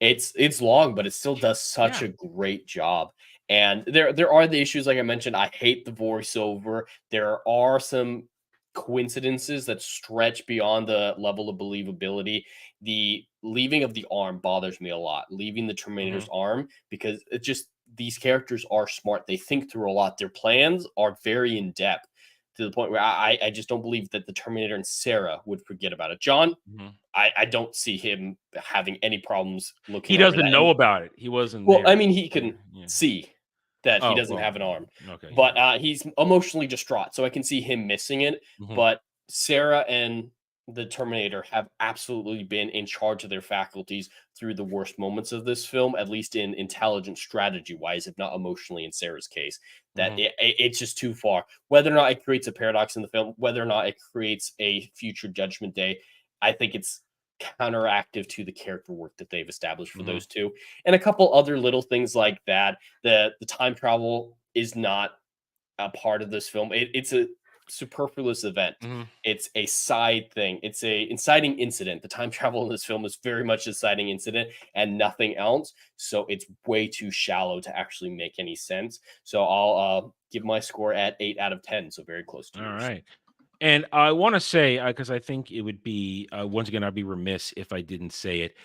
It's long, but it still does such a great job. And there are the issues, like I mentioned. I hate the voiceover. There are some coincidences that stretch beyond the level of believability. The leaving of the arm bothers me a lot. Leaving the Terminator's arm, because it just, these characters are smart. They think through a lot. Their plans are very in depth, to the point where I just don't believe that the Terminator and Sarah would forget about it. John, I don't see him having any problems looking. He doesn't know about it. He wasn't. Well, there. I mean, he can see that he doesn't have an arm. Okay. But he's emotionally distraught, so I can see him missing it. But Sarah and the Terminator have absolutely been in charge of their faculties through the worst moments of this film, at least in intelligent strategy wise, if not emotionally in Sarah's case. That it's just too far. Whether or not it creates a paradox in the film, whether or not it creates a future Judgment Day, I think it's counteractive to the character work that they've established for those two, and a couple other little things like that. The time travel is not a part of this film. It's a superfluous event. It's a side thing. It's a inciting incident. The time travel in this film is very much an inciting incident and nothing else. So it's way too shallow to actually make any sense. So I'll give my score at 8 out of 10. So very close to yours. All right. And I want to say, because I think it would be, once again, I'd be remiss if I didn't say it.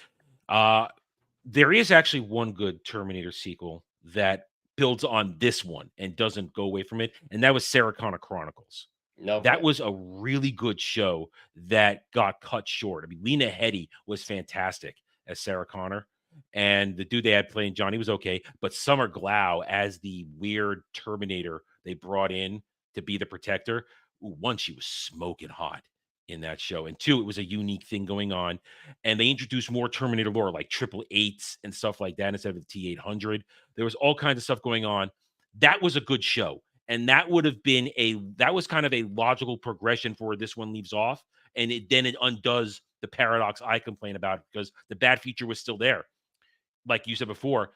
There is actually one good Terminator sequel that builds on this one and doesn't go away from it. And that was Sarah Connor Chronicles. No, that was a really good show that got cut short. I mean, Lena Headey was fantastic as Sarah Connor. And the dude they had playing Johnny was okay. But Summer Glau as the weird Terminator they brought in to be the protector. One, she was smoking hot in that show. And two, it was a unique thing going on. And they introduced more Terminator lore, like 888s and stuff like that instead of the T-800. There was all kinds of stuff going on. That was a good show. And that would have been that was kind of a logical progression for where this one leaves off. And then it undoes the paradox I complain about because the bad feature was still there. Like you said before,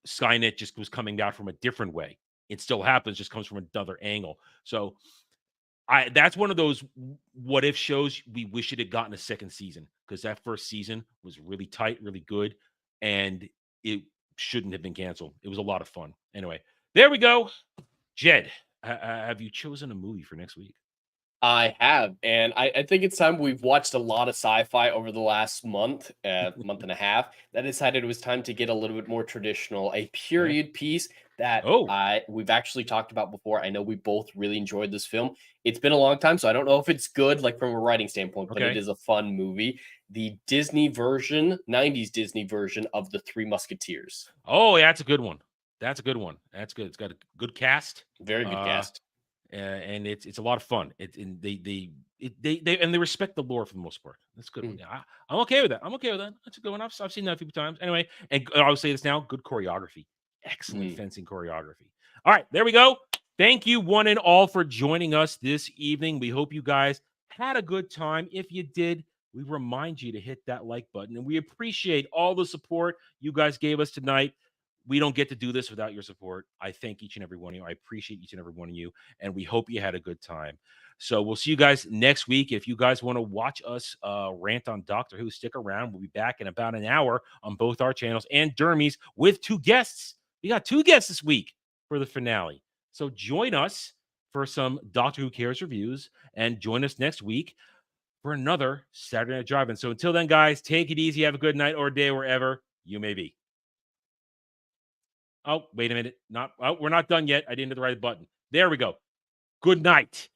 Skynet just was coming out from a different way. It still happens, just comes from another angle. So that's one of those what if shows we wish it had gotten a second season because that first season was really tight, really good, and it shouldn't have been canceled. It was a lot of fun. Anyway, there we go. Jed, have you chosen a movie for next week? I have, and I think it's time. We've watched a lot of sci-fi over the last month and a half. That decided it was time to get a little bit more traditional, a period piece that we've actually talked about before. I know we both really enjoyed this film. It's been a long time, so I don't know if it's good, like from a writing standpoint, but it is a fun movie. The Disney version, 90s Disney version of The Three Musketeers. Oh, yeah, that's a good one. That's a good one. That's good. It's got a good cast. Very good cast. And it's a lot of fun. They respect the lore for the most part. That's good. Yeah, I'm okay with that. That's a good one. I've seen that a few times. Anyway, and I'll say this now: good choreography, excellent fencing choreography. All right, there we go. Thank you, one and all, for joining us this evening. We hope you guys had a good time. If you did, we remind you to hit that like button, and we appreciate all the support you guys gave us tonight. We don't get to do this without your support. I thank each and every one of you. I appreciate each and every one of you. And we hope you had a good time. So we'll see you guys next week. If you guys want to watch us rant on Doctor Who, stick around. We'll be back in about an hour on both our channels and Dermy's with 2 guests. We got 2 guests this week for the finale. So join us for some Doctor Who Cares reviews and join us next week for another Saturday Night Drive-In. So until then, guys, take it easy. Have a good night or day wherever you may be. Oh, wait a minute. We're not done yet. I didn't hit the right button. There we go. Good night.